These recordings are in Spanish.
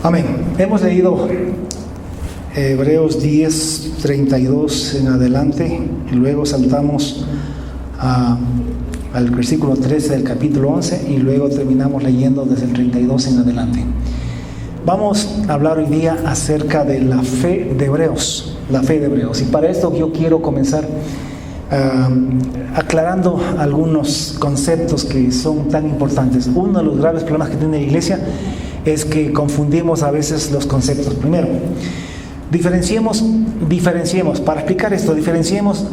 Amén. Hemos leído Hebreos 10, 32 en adelante, y luego saltamos al versículo 13 del capítulo 11, y luego terminamos leyendo desde el 32 en adelante. Vamos a hablar hoy día acerca de la fe de Hebreos, y para esto yo quiero comenzar aclarando algunos conceptos que son tan importantes. Uno de los graves problemas que tiene la iglesia es que confundimos a veces los conceptos. Primero, diferenciemos, para explicar esto, diferenciemos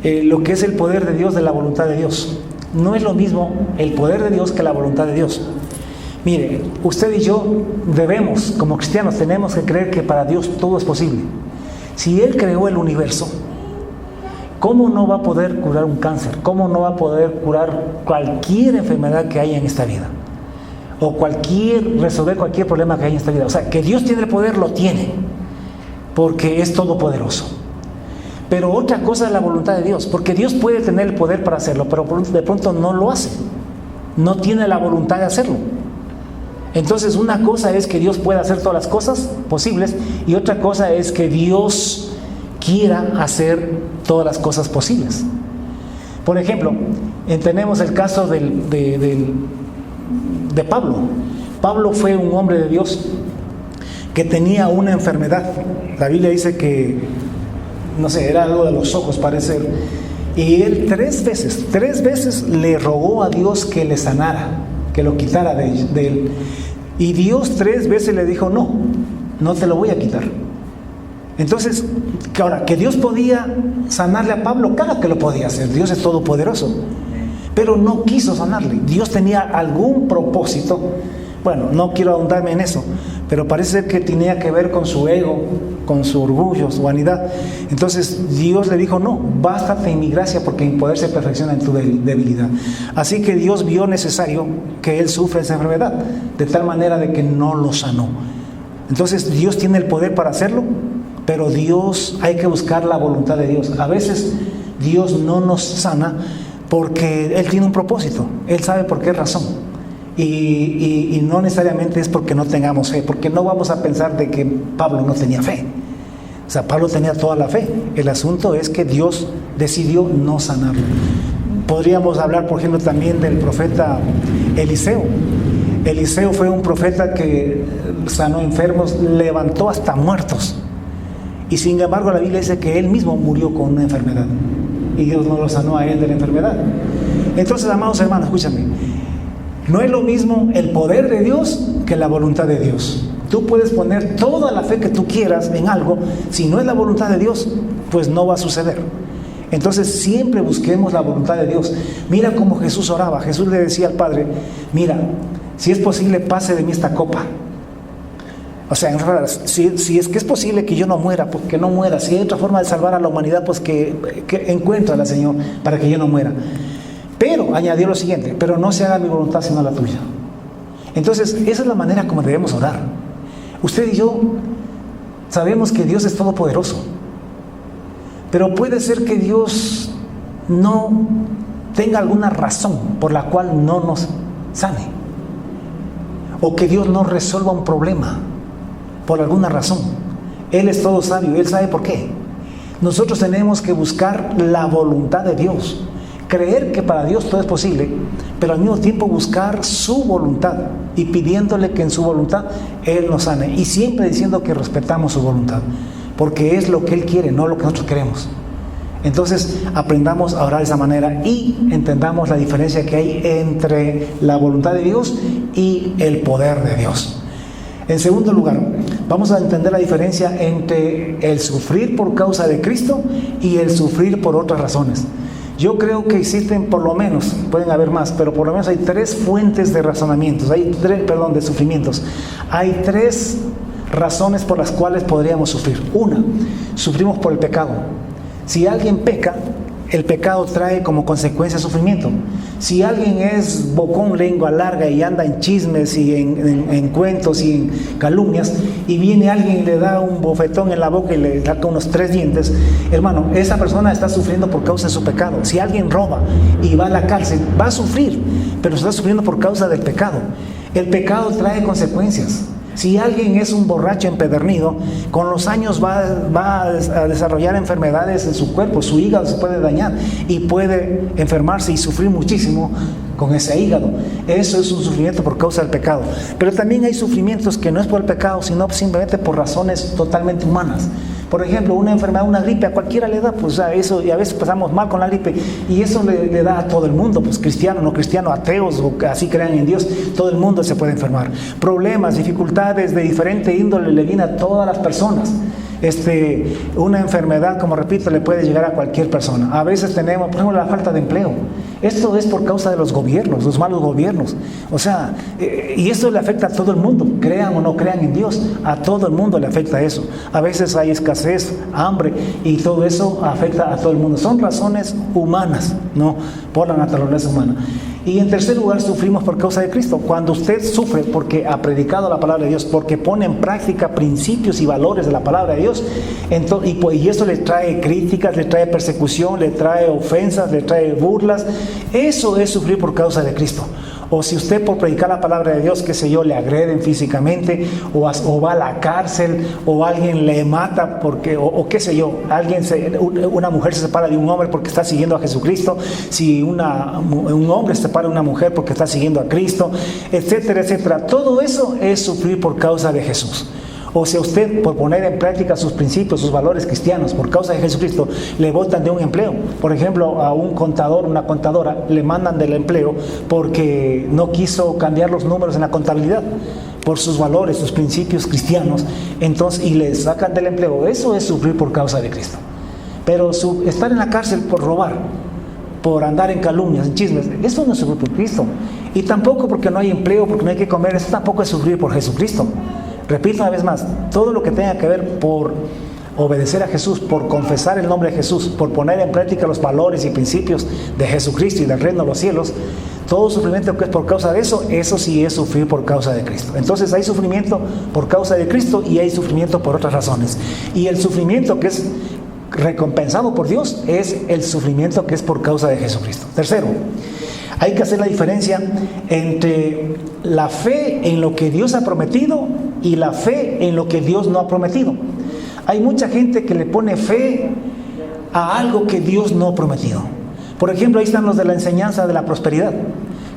lo que es el poder de Dios de la voluntad de Dios. No es lo mismo el poder de Dios que la voluntad de Dios. Mire, usted y yo debemos, como cristianos, tenemos que creer que para Dios todo es posible. Si Él creó el universo, ¿cómo no va a poder curar un cáncer? ¿Cómo no va a poder curar cualquier enfermedad que haya en esta vida? O resolver cualquier problema que haya en esta vida. O sea, que Dios tiene el poder, lo tiene, porque es todopoderoso. Pero otra cosa es la voluntad de Dios, porque Dios puede tener el poder para hacerlo, pero de pronto no lo hace. No tiene la voluntad de hacerlo. Entonces, una cosa es que Dios pueda hacer todas las cosas posibles, y otra cosa es que Dios quiera hacer todas las cosas posibles. Por ejemplo, tenemos el caso de Pablo. Pablo fue un hombre de Dios que tenía una enfermedad. La Biblia dice que, no sé, era algo de los ojos, parece. Y él tres veces le rogó a Dios que le sanara, que lo quitara de él. Y Dios 3 veces le dijo, no te lo voy a quitar. Entonces, ahora, que Dios podía sanarle a Pablo, claro que lo podía hacer, Dios es todopoderoso, pero no quiso sanarle. Dios tenía algún propósito. Bueno, no quiero ahondarme en eso, pero parece ser que tenía que ver con su ego, con su orgullo, su vanidad. Entonces Dios le dijo, no, bástate en mi gracia, porque mi poder se perfecciona en tu debilidad. Así que Dios vio necesario que él sufra esa enfermedad, de tal manera de que no lo sanó. Entonces Dios tiene el poder para hacerlo, pero hay que buscar la voluntad de Dios. A veces Dios no nos sana porque Él tiene un propósito, Él sabe por qué razón. Y no necesariamente es porque no tengamos fe, porque no vamos a pensar de que Pablo no tenía fe. O sea, Pablo tenía toda la fe. El asunto es que Dios decidió no sanarlo. Podríamos hablar, por ejemplo, también del profeta Eliseo. Eliseo fue un profeta que sanó enfermos, levantó hasta muertos. Y sin embargo la Biblia dice que él mismo murió con una enfermedad. Y Dios no lo sanó a él de la enfermedad. Entonces, amados hermanos, escúchame. No es lo mismo el poder de Dios que la voluntad de Dios. Tú puedes poner toda la fe que tú quieras en algo, si no es la voluntad de Dios, pues no va a suceder. Entonces siempre busquemos la voluntad de Dios. Mira cómo Jesús oraba. Jesús le decía al Padre, mira, si es posible, pase de mí esta copa. O sea, si es que es posible que yo no muera, pues que no muera. Si hay otra forma de salvar a la humanidad, pues que encuéntrala, Señor, para que yo no muera. Pero añadió lo siguiente, pero no se haga mi voluntad sino la tuya. Entonces, esa es la manera como debemos orar. Usted y yo sabemos que Dios es todopoderoso, pero puede ser que Dios no tenga alguna razón por la cual no nos sane, o que Dios no resuelva un problema por alguna razón. Él es todo sabio, Él sabe por qué. Nosotros tenemos que buscar la voluntad de Dios, creer que para Dios todo es posible, pero al mismo tiempo buscar su voluntad y pidiéndole que en su voluntad Él nos sane, y siempre diciendo que respetamos su voluntad, porque es lo que Él quiere, no lo que nosotros queremos. Entonces aprendamos a orar de esa manera y entendamos la diferencia que hay entre la voluntad de Dios y el poder de Dios. En segundo lugar, vamos a entender la diferencia entre el sufrir por causa de Cristo y el sufrir por otras razones. Yo creo que existen, por lo menos, pueden haber más, pero por lo menos hay 3 fuentes de razonamientos, de sufrimientos. Hay 3 razones por las cuales podríamos sufrir. Una, sufrimos por el pecado. Si alguien peca, el pecado trae como consecuencia sufrimiento. Si alguien es bocón, lengua larga y anda en chismes y en cuentos y en calumnias, y viene alguien y le da un bofetón en la boca y le saca unos 3 dientes, hermano, esa persona está sufriendo por causa de su pecado. Si alguien roba y va a la cárcel, va a sufrir, pero está sufriendo por causa del pecado. El pecado trae consecuencias. Si alguien es un borracho empedernido, con los años va a desarrollar enfermedades en su cuerpo, su hígado se puede dañar y puede enfermarse y sufrir muchísimo con ese hígado. Eso es un sufrimiento por causa del pecado. Pero también hay sufrimientos que no es por el pecado, sino simplemente por razones totalmente humanas. Por ejemplo, una enfermedad, una gripe, a cualquiera le da, pues eso, y a veces pasamos mal con la gripe, y eso le da a todo el mundo, pues cristiano, no cristiano, ateos, o que así crean en Dios, todo el mundo se puede enfermar. Problemas, dificultades de diferente índole le vienen a todas las personas. Una enfermedad, como repito, le puede llegar a cualquier persona. A veces tenemos, por ejemplo, la falta de empleo. Esto es por causa de los gobiernos, los malos gobiernos. O sea, y esto le afecta a todo el mundo, crean o no crean en Dios, a todo el mundo le afecta eso. A veces hay escasez, hambre, y todo eso afecta a todo el mundo. Son razones humanas, ¿no? Por la naturaleza humana. Y en tercer lugar, sufrimos por causa de Cristo. Cuando usted sufre porque ha predicado la palabra de Dios, porque pone en práctica principios y valores de la palabra de Dios, y eso le trae críticas, le trae persecución, le trae ofensas, le trae burlas, eso es sufrir por causa de Cristo. O si usted por predicar la palabra de Dios, qué sé yo, le agreden físicamente, o va a la cárcel, o alguien le mata porque, o qué sé yo, una mujer se separa de un hombre porque está siguiendo a Jesucristo, si un hombre se separa de una mujer porque está siguiendo a Cristo, etcétera, etcétera. Todo eso es sufrir por causa de Jesús. O si a usted, por poner en práctica sus principios, sus valores cristianos, por causa de Jesucristo, le botan de un empleo. Por ejemplo, a un contador, una contadora, le mandan del empleo porque no quiso cambiar los números en la contabilidad, por sus valores, sus principios cristianos, entonces, y le sacan del empleo. Eso es sufrir por causa de Cristo. Pero estar en la cárcel por robar, por andar en calumnias, en chismes, eso no es sufrir por Cristo. Y tampoco porque no hay empleo, porque no hay que comer, eso tampoco es sufrir por Jesucristo. Repito una vez más, todo lo que tenga que ver por obedecer a Jesús, por confesar el nombre de Jesús, por poner en práctica los valores y principios de Jesucristo y del reino de los cielos, todo sufrimiento que es por causa de eso, eso sí es sufrir por causa de Cristo. Entonces hay sufrimiento por causa de Cristo y hay sufrimiento por otras razones. Y el sufrimiento que es recompensado por Dios es el sufrimiento que es por causa de Jesucristo. Tercero, hay que hacer la diferencia entre la fe en lo que Dios ha prometido y la fe en lo que Dios no ha prometido. Hay mucha gente que le pone fe a algo que Dios no ha prometido. Por ejemplo, ahí están los de la enseñanza de la prosperidad,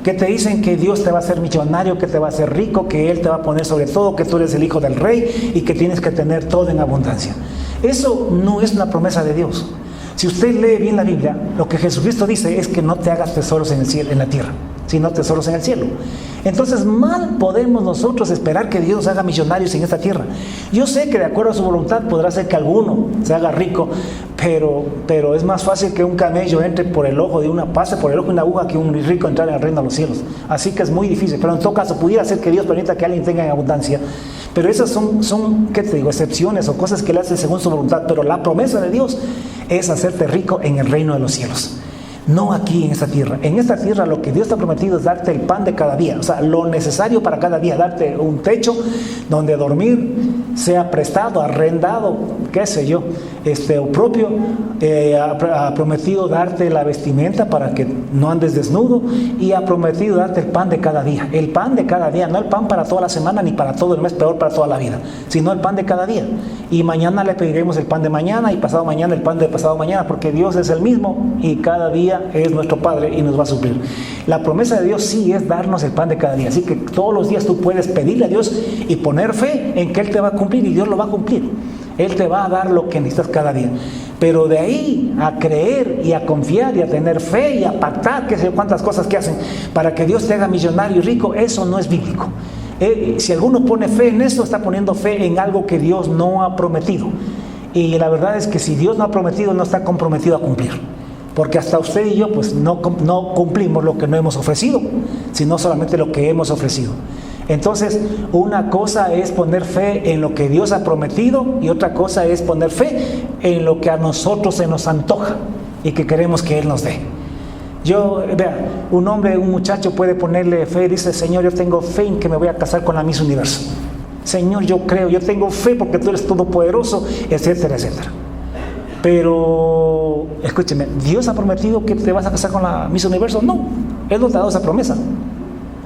que te dicen que Dios te va a hacer millonario, que te va a hacer rico, que Él te va a poner sobre todo, que tú eres el hijo del rey y que tienes que tener todo en abundancia. Eso no es una promesa de Dios. Si usted lee bien la Biblia, lo que Jesucristo dice es que no te hagas tesoros en el cielo, en la tierra, sino tesoros en el cielo. Entonces, mal podemos nosotros esperar que Dios haga millonarios en esta tierra. Yo sé que de acuerdo a su voluntad podrá ser que alguno se haga rico, pero es más fácil que un camello entre por el ojo de pase por el ojo de una aguja que un rico entrar en el reino de los cielos. Así que es muy difícil, pero en todo caso pudiera ser que Dios permita que alguien tenga en abundancia. Pero esas son, ¿qué te digo?, excepciones o cosas que Él hace según su voluntad. Pero la promesa de Dios es hacerte rico en el reino de los cielos. No aquí en esta tierra. En esta tierra lo que Dios te ha prometido es darte el pan de cada día. O sea, lo necesario para cada día. Darte un techo donde dormir, sea prestado, arrendado, qué sé yo, o propio. Ha prometido darte la vestimenta para que no andes desnudo. Y ha prometido darte el pan de cada día. El pan de cada día. No el pan para toda la semana ni para todo el mes, peor para toda la vida. Sino el pan de cada día. Y mañana le pediremos el pan de mañana y pasado mañana el pan de pasado mañana. Porque Dios es el mismo y cada día es nuestro Padre y nos va a suplir. La promesa de Dios sí es darnos el pan de cada día. Así que todos los días tú puedes pedirle a Dios y poner fe en que Él te va a cumplir y Dios lo va a cumplir. Él te va a dar lo que necesitas cada día. Pero de ahí a creer y a confiar y a tener fe y a pactar, qué sé yo, cuántas cosas que hacen para que Dios te haga millonario y rico, eso no es bíblico. Si alguno pone fe en eso, está poniendo fe en algo que Dios no ha prometido. Y la verdad es que si Dios no ha prometido, no está comprometido a cumplir. Porque hasta usted y yo pues no cumplimos lo que no hemos ofrecido, sino solamente lo que hemos ofrecido. Entonces, una cosa es poner fe en lo que Dios ha prometido y otra cosa es poner fe en lo que a nosotros se nos antoja y que queremos que Él nos dé. Vea, un muchacho puede ponerle fe y dice: Señor, yo tengo fe en que me voy a casar con la Miss Universo. Señor, yo creo, yo tengo fe porque tú eres todopoderoso, etcétera, etcétera. Pero, escúcheme, ¿Dios ha prometido que te vas a casar con la Miss Universo? No, Él no te ha dado esa promesa.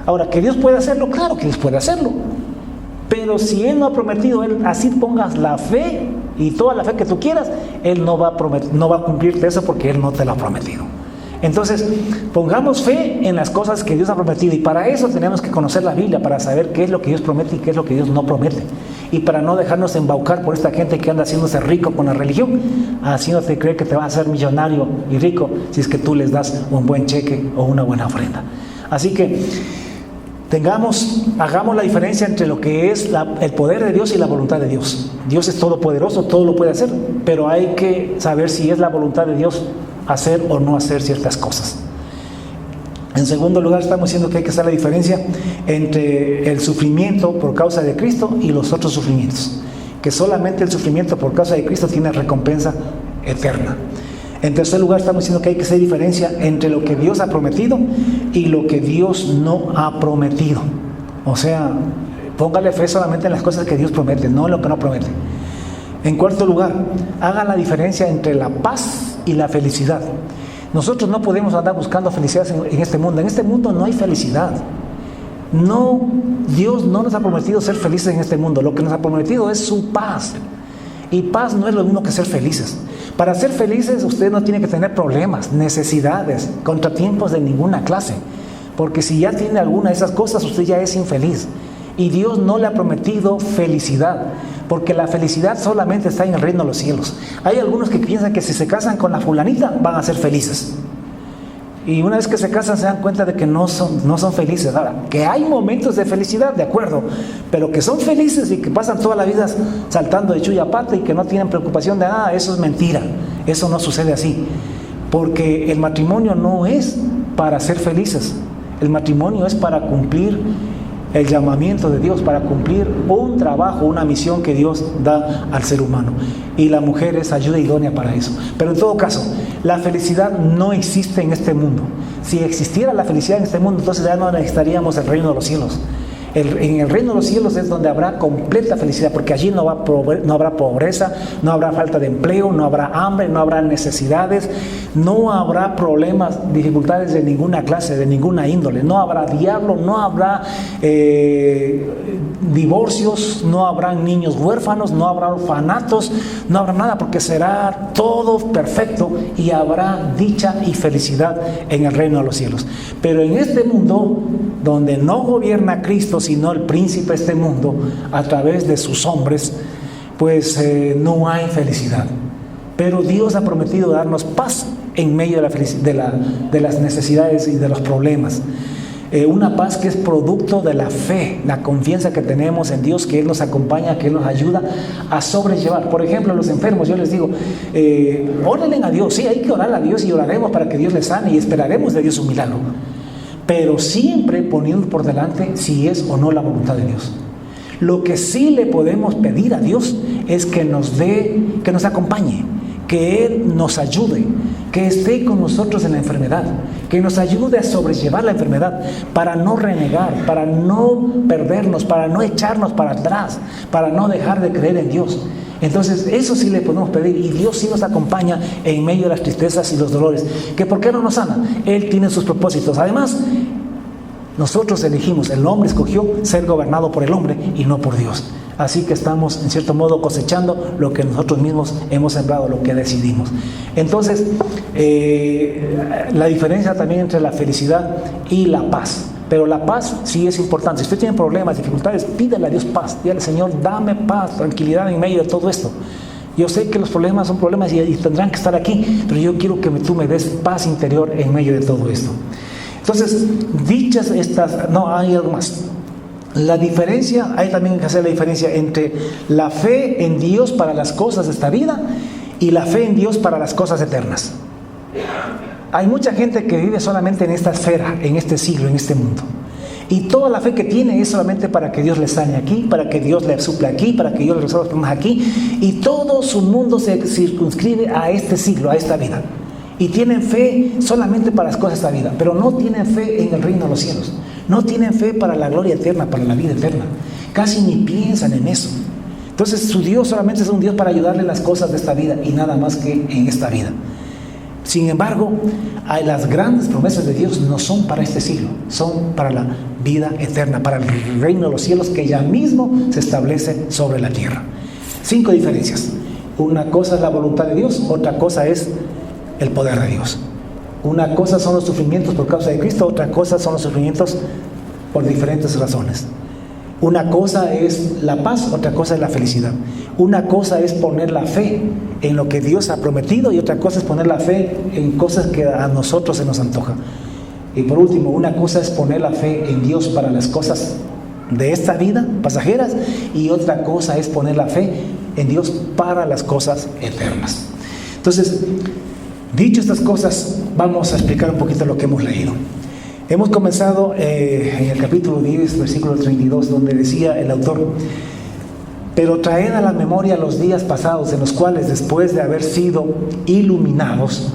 Ahora, ¿que Dios puede hacerlo? Claro que Dios puede hacerlo. Pero si Él no ha prometido, Él, así pongas la fe y toda la fe que tú quieras, Él no va a cumplirte eso porque Él no te lo ha prometido. Entonces, pongamos fe en las cosas que Dios ha prometido, y para eso tenemos que conocer la Biblia, para saber qué es lo que Dios promete y qué es lo que Dios no promete, y para no dejarnos embaucar por esta gente que anda haciéndose rico con la religión, haciéndote creer que te vas a hacer millonario y rico si es que tú les das un buen cheque o una buena ofrenda. Así que hagamos la diferencia entre lo que es el poder de Dios y la voluntad de Dios. Dios es todopoderoso, todo lo puede hacer, pero hay que saber si es la voluntad de Dios hacer o no hacer ciertas cosas. En segundo lugar, estamos diciendo que hay que hacer la diferencia entre el sufrimiento por causa de Cristo y los otros sufrimientos, que solamente el sufrimiento por causa de Cristo tiene recompensa eterna. En tercer lugar, estamos diciendo que hay que hacer diferencia entre lo que Dios ha prometido y lo que Dios no ha prometido. O sea, póngale fe solamente en las cosas que Dios promete, no en lo que no promete. En cuarto lugar, haga la diferencia entre la paz y la felicidad. Nosotros no podemos andar buscando felicidad en este mundo. En este mundo no hay felicidad. No, Dios no nos ha prometido ser felices en este mundo. Lo que nos ha prometido es su paz. Y paz no es lo mismo que ser felices. Para ser felices usted no tiene que tener problemas, necesidades, contratiempos de ninguna clase. Porque si ya tiene alguna de esas cosas, usted ya es infeliz. Y Dios no le ha prometido felicidad, porque la felicidad solamente está en el reino de los cielos. Hay algunos que piensan que si se casan con la fulanita van a ser felices. Y una vez que se casan se dan cuenta de que no son felices. Ahora, que hay momentos de felicidad, de acuerdo, pero que son felices y que pasan toda la vida saltando de chulla a pata y que no tienen preocupación de nada, eso es mentira. Eso no sucede así. Porque el matrimonio no es para ser felices. El matrimonio es para cumplir el llamamiento de Dios, para cumplir un trabajo, una misión que Dios da al ser humano. Y la mujer es ayuda idónea para eso. Pero en todo caso, la felicidad no existe en este mundo. Si existiera la felicidad en este mundo, entonces ya no necesitaríamos el reino de los cielos. En el reino de los cielos es donde habrá completa felicidad, porque allí no habrá pobreza, no habrá falta de empleo, no habrá hambre, no habrá necesidades, no habrá problemas, dificultades de ninguna clase, de ninguna índole, no habrá diablo, no habrá divorcios, no habrá niños huérfanos, no habrá orfanatos, no habrá nada, porque será todo perfecto y habrá dicha y felicidad en el reino de los cielos. Pero en este mundo, donde no gobierna Cristo, sino el príncipe de este mundo, a través de sus hombres, pues no hay felicidad. Pero Dios ha prometido darnos paz en medio de las necesidades y de los problemas. Una paz que es producto de la fe, la confianza que tenemos en Dios, que Él nos acompaña, que Él nos ayuda a sobrellevar. Por ejemplo, a los enfermos, yo les digo, órenle a Dios. Sí, hay que orar a Dios y oraremos para que Dios les sane y esperaremos de Dios un milagro. Pero siempre poniendo por delante si es o no la voluntad de Dios. Lo que sí le podemos pedir a Dios es que nos acompañe, que Él nos ayude, que esté con nosotros en la enfermedad, que nos ayude a sobrellevar la enfermedad, para no renegar, para no perdernos, para no echarnos para atrás, para no dejar de creer en Dios. Entonces, eso sí le podemos pedir, y Dios sí nos acompaña en medio de las tristezas y los dolores. ¿Que por qué no nos sana? Él tiene sus propósitos. Además, nosotros elegimos, el hombre escogió ser gobernado por el hombre y no por Dios. Así que estamos, en cierto modo, cosechando lo que nosotros mismos hemos sembrado, lo que decidimos. Entonces, la diferencia también entre la felicidad y la paz. Pero la paz sí es importante. Si usted tiene problemas, dificultades, pídele a Dios paz. Dígale, Señor, dame paz, tranquilidad en medio de todo esto. Yo sé que los problemas son problemas y tendrán que estar aquí, pero yo quiero que tú me des paz interior en medio de todo esto. Entonces, dichas estas, no, hay algo más. La diferencia, hay también que hacer la diferencia entre la fe en Dios para las cosas de esta vida y la fe en Dios para las cosas eternas. Hay mucha gente que vive solamente en esta esfera, en este siglo, en este mundo. Y toda la fe que tiene es solamente para que Dios le sane aquí, para que Dios le suple aquí, para que Dios le resuelva los problemas aquí. Y todo su mundo se circunscribe a este siglo, a esta vida. Y tienen fe solamente para las cosas de esta vida, pero no tienen fe en el reino de los cielos. No tienen fe para la gloria eterna, para la vida eterna. Casi ni piensan en eso. Entonces su Dios solamente es un Dios para ayudarle en las cosas de esta vida y nada más que en esta vida. Sin embargo, las grandes promesas de Dios no son para este siglo, son para la vida eterna, para el reino de los cielos que ya mismo se establece sobre la tierra. 5 diferencias. Una cosa es la voluntad de Dios, otra cosa es el poder de Dios. Una cosa son los sufrimientos por causa de Cristo, otra cosa son los sufrimientos por diferentes razones. Una cosa es la paz, otra cosa es la felicidad. Una cosa es poner la fe en lo que Dios ha prometido y otra cosa es poner la fe en cosas que a nosotros se nos antoja. Y por último, una cosa es poner la fe en Dios para las cosas de esta vida, pasajeras, y otra cosa es poner la fe en Dios para las cosas eternas. Entonces, dicho estas cosas, vamos a explicar un poquito lo que hemos leído. Hemos comenzado en el capítulo 10, versículo 32, donde decía el autor: pero traed a la memoria los días pasados, en los cuales, después de haber sido iluminados,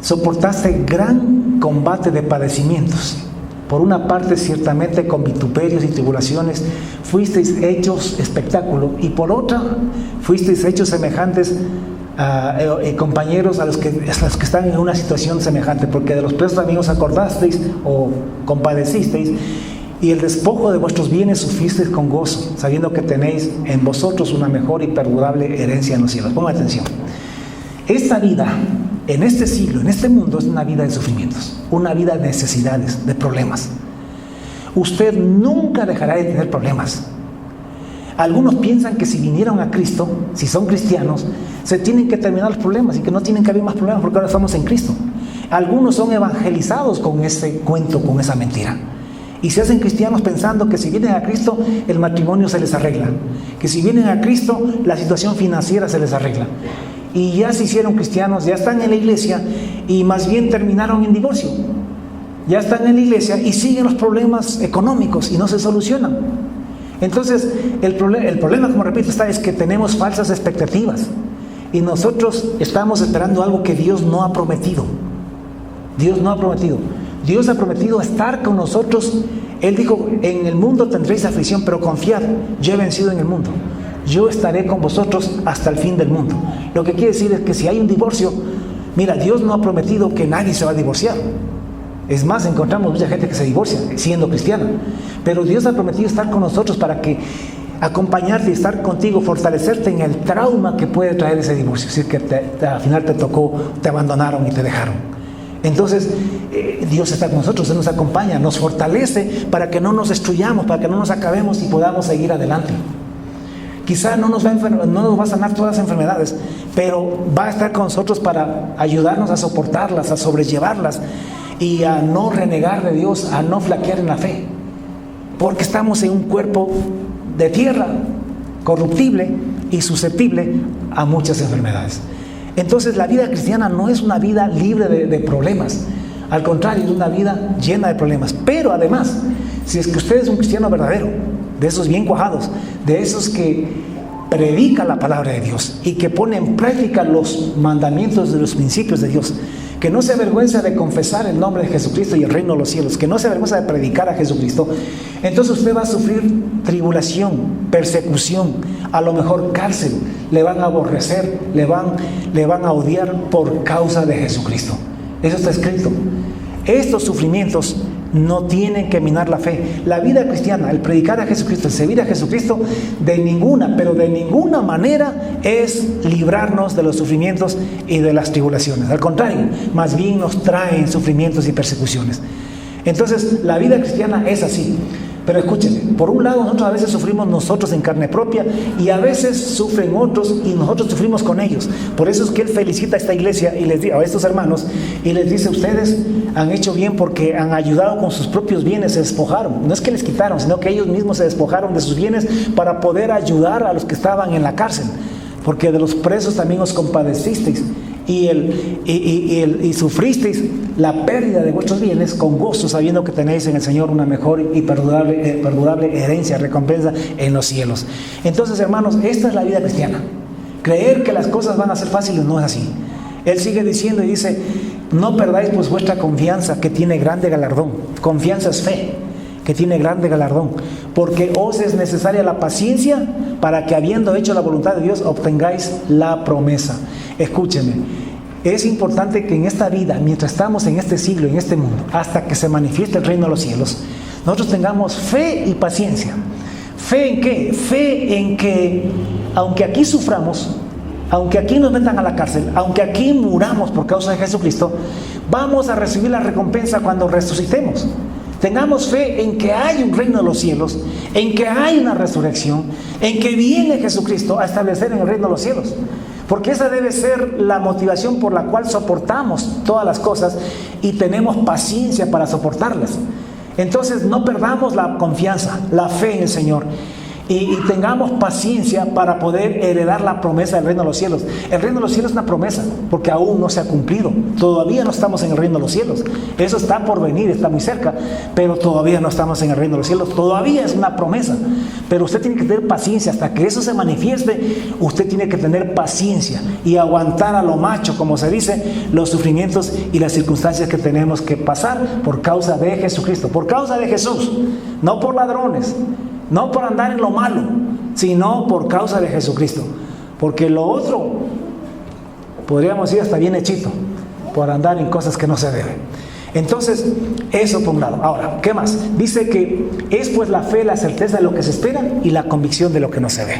soportaste gran combate de padecimientos. Por una parte, ciertamente, con vituperios y tribulaciones fuisteis hechos espectáculo, y por otra, fuisteis hechos semejantes compañeros a los que están en una situación semejante, porque de los presos también os acordasteis o compadecisteis, y el despojo de vuestros bienes sufristeis con gozo, sabiendo que tenéis en vosotros una mejor y perdurable herencia en los cielos. Pongan atención. Esta vida, en este siglo, en este mundo, es una vida de sufrimientos, una vida de necesidades, de problemas. Usted nunca dejará de tener problemas. Algunos piensan que si vinieron a Cristo, si son cristianos, se tienen que terminar los problemas y que no tienen que haber más problemas porque ahora estamos en Cristo. Algunos son evangelizados con ese cuento, con esa mentira. Y se hacen cristianos pensando que si vienen a Cristo, el matrimonio se les arregla. Que si vienen a Cristo, la situación financiera se les arregla. Y ya se hicieron cristianos, ya están en la iglesia y más bien terminaron en divorcio. Ya están en la iglesia y siguen los problemas económicos y no se solucionan. Entonces, el problema, como repito, es que tenemos falsas expectativas y nosotros estamos esperando algo que Dios no ha prometido. Dios no ha prometido. Dios ha prometido estar con nosotros. Él dijo: en el mundo tendréis aflicción, pero confiad, yo he vencido en el mundo. Yo estaré con vosotros hasta el fin del mundo. Lo que quiere decir es que si hay un divorcio, mira, Dios no ha prometido que nadie se va a divorciar. Es más, encontramos mucha gente que se divorcia siendo cristiana. Pero Dios ha prometido estar con nosotros para que acompañarte y estar contigo, fortalecerte en el trauma que puede traer ese divorcio. Es decir, que al final te tocó, te abandonaron y te dejaron. Entonces, Dios está con nosotros, Él nos acompaña, nos fortalece para que no nos destruyamos, para que no nos acabemos y podamos seguir adelante. Quizá no nos va a sanar todas las enfermedades, pero va a estar con nosotros para ayudarnos a soportarlas, a sobrellevarlas y a no renegar de Dios, a no flaquear en la fe. Porque estamos en un cuerpo de tierra, corruptible y susceptible a muchas enfermedades. Entonces, la vida cristiana no es una vida libre de problemas. Al contrario, es una vida llena de problemas. Pero además, si es que usted es un cristiano verdadero, de esos bien cuajados, de esos que predica la palabra de Dios y que pone en práctica los mandamientos de los principios de Dios, que no se avergüenza de confesar el nombre de Jesucristo y el reino de los cielos, que no se avergüenza de predicar a Jesucristo, entonces usted va a sufrir tribulación, persecución, a lo mejor cárcel, le van a aborrecer, le van a odiar por causa de Jesucristo. Eso está escrito. Estos sufrimientos no tienen que minar la fe. La vida cristiana, el predicar a Jesucristo, el servir a Jesucristo, de ninguna manera es librarnos de los sufrimientos y de las tribulaciones. Al contrario, más bien nos traen sufrimientos y persecuciones. Entonces, la vida cristiana es así. Pero escúchenme, por un lado nosotros a veces sufrimos nosotros en carne propia y a veces sufren otros y nosotros sufrimos con ellos. Por eso es que Él felicita a esta iglesia y les dice a estos hermanos y les dice: ustedes han hecho bien porque han ayudado con sus propios bienes, se despojaron. No es que les quitaron, sino que ellos mismos se despojaron de sus bienes para poder ayudar a los que estaban en la cárcel. Porque de los presos también os compadecisteis y sufristeis la pérdida de vuestros bienes con gozo, sabiendo que tenéis en el Señor una mejor y perdurable herencia, recompensa en los cielos. Entonces, hermanos, esta es la vida cristiana. Creer que las cosas van a ser fáciles no es así. Él sigue diciendo y dice: no perdáis pues vuestra confianza, que tiene grande galardón. Confianza es fe, que tiene grande galardón, porque os es necesaria la paciencia para que, habiendo hecho la voluntad de Dios, obtengáis la promesa. Escúcheme, es importante que en esta vida, mientras estamos en este siglo, en este mundo, hasta que se manifieste el reino de los cielos, nosotros tengamos fe y paciencia. ¿Fe en qué? Fe en que, aunque aquí suframos, aunque aquí nos metan a la cárcel, aunque aquí muramos por causa de Jesucristo, vamos a recibir la recompensa cuando resucitemos. Tengamos fe en que hay un reino de los cielos, en que hay una resurrección, en que viene Jesucristo a establecer en el reino de los cielos. Porque esa debe ser la motivación por la cual soportamos todas las cosas y tenemos paciencia para soportarlas. Entonces no perdamos la confianza, la fe en el Señor. Y tengamos paciencia para poder heredar la promesa del reino de los cielos. El reino de los cielos es una promesa, porque aún no se ha cumplido. Todavía no estamos en el reino de los cielos. Eso está por venir, está muy cerca, pero todavía no estamos en el reino de los cielos. Todavía es una promesa. Pero usted tiene que tener paciencia. Hasta que eso se manifieste, usted tiene que tener paciencia y aguantar a lo macho, como se dice, los sufrimientos y las circunstancias que tenemos que pasar por causa de Jesucristo, por causa de Jesús, no por ladrones, no por andar en lo malo, sino por causa de Jesucristo. Porque lo otro, podríamos decir hasta bien hechito, por andar en cosas que no se deben. Entonces, eso por un lado. Ahora, ¿qué más? Dice que es pues la fe, la certeza de lo que se espera y la convicción de lo que no se ve.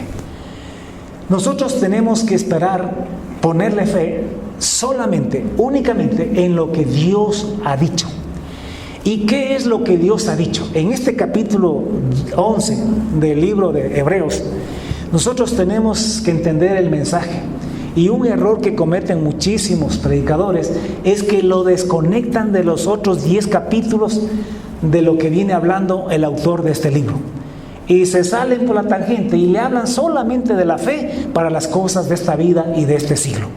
Nosotros tenemos que esperar, ponerle fe solamente, únicamente en lo que Dios ha dicho. ¿Y qué es lo que Dios ha dicho? En este capítulo 11 del libro de Hebreos, nosotros tenemos que entender el mensaje. Y un error que cometen muchísimos predicadores es que lo desconectan de los otros 10 capítulos de lo que viene hablando el autor de este libro. Y se salen por la tangente y le hablan solamente de la fe para las cosas de esta vida y de este siglo.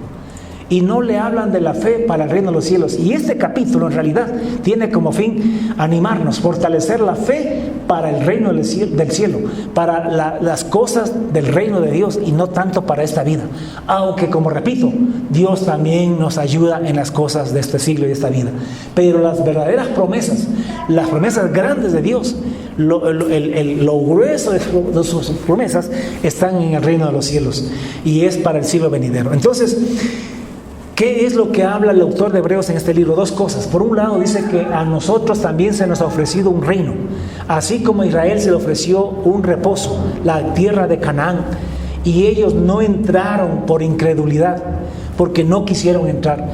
Y no le hablan de la fe para el reino de los cielos. Y este capítulo en realidad tiene como fin animarnos, fortalecer la fe para el reino del cielo, para las cosas del reino de Dios y no tanto para esta vida. Aunque, como repito, Dios también nos ayuda en las cosas de este siglo y de esta vida. Pero las verdaderas promesas, las promesas grandes de Dios, lo grueso de sus promesas están en el reino de los cielos y es para el siglo venidero. Entonces, ¿qué es lo que habla el autor de Hebreos en este libro? Dos cosas. Por un lado dice que a nosotros también se nos ha ofrecido un reino. Así como a Israel se le ofreció un reposo, la tierra de Canaán, y ellos no entraron por incredulidad, porque no quisieron entrar.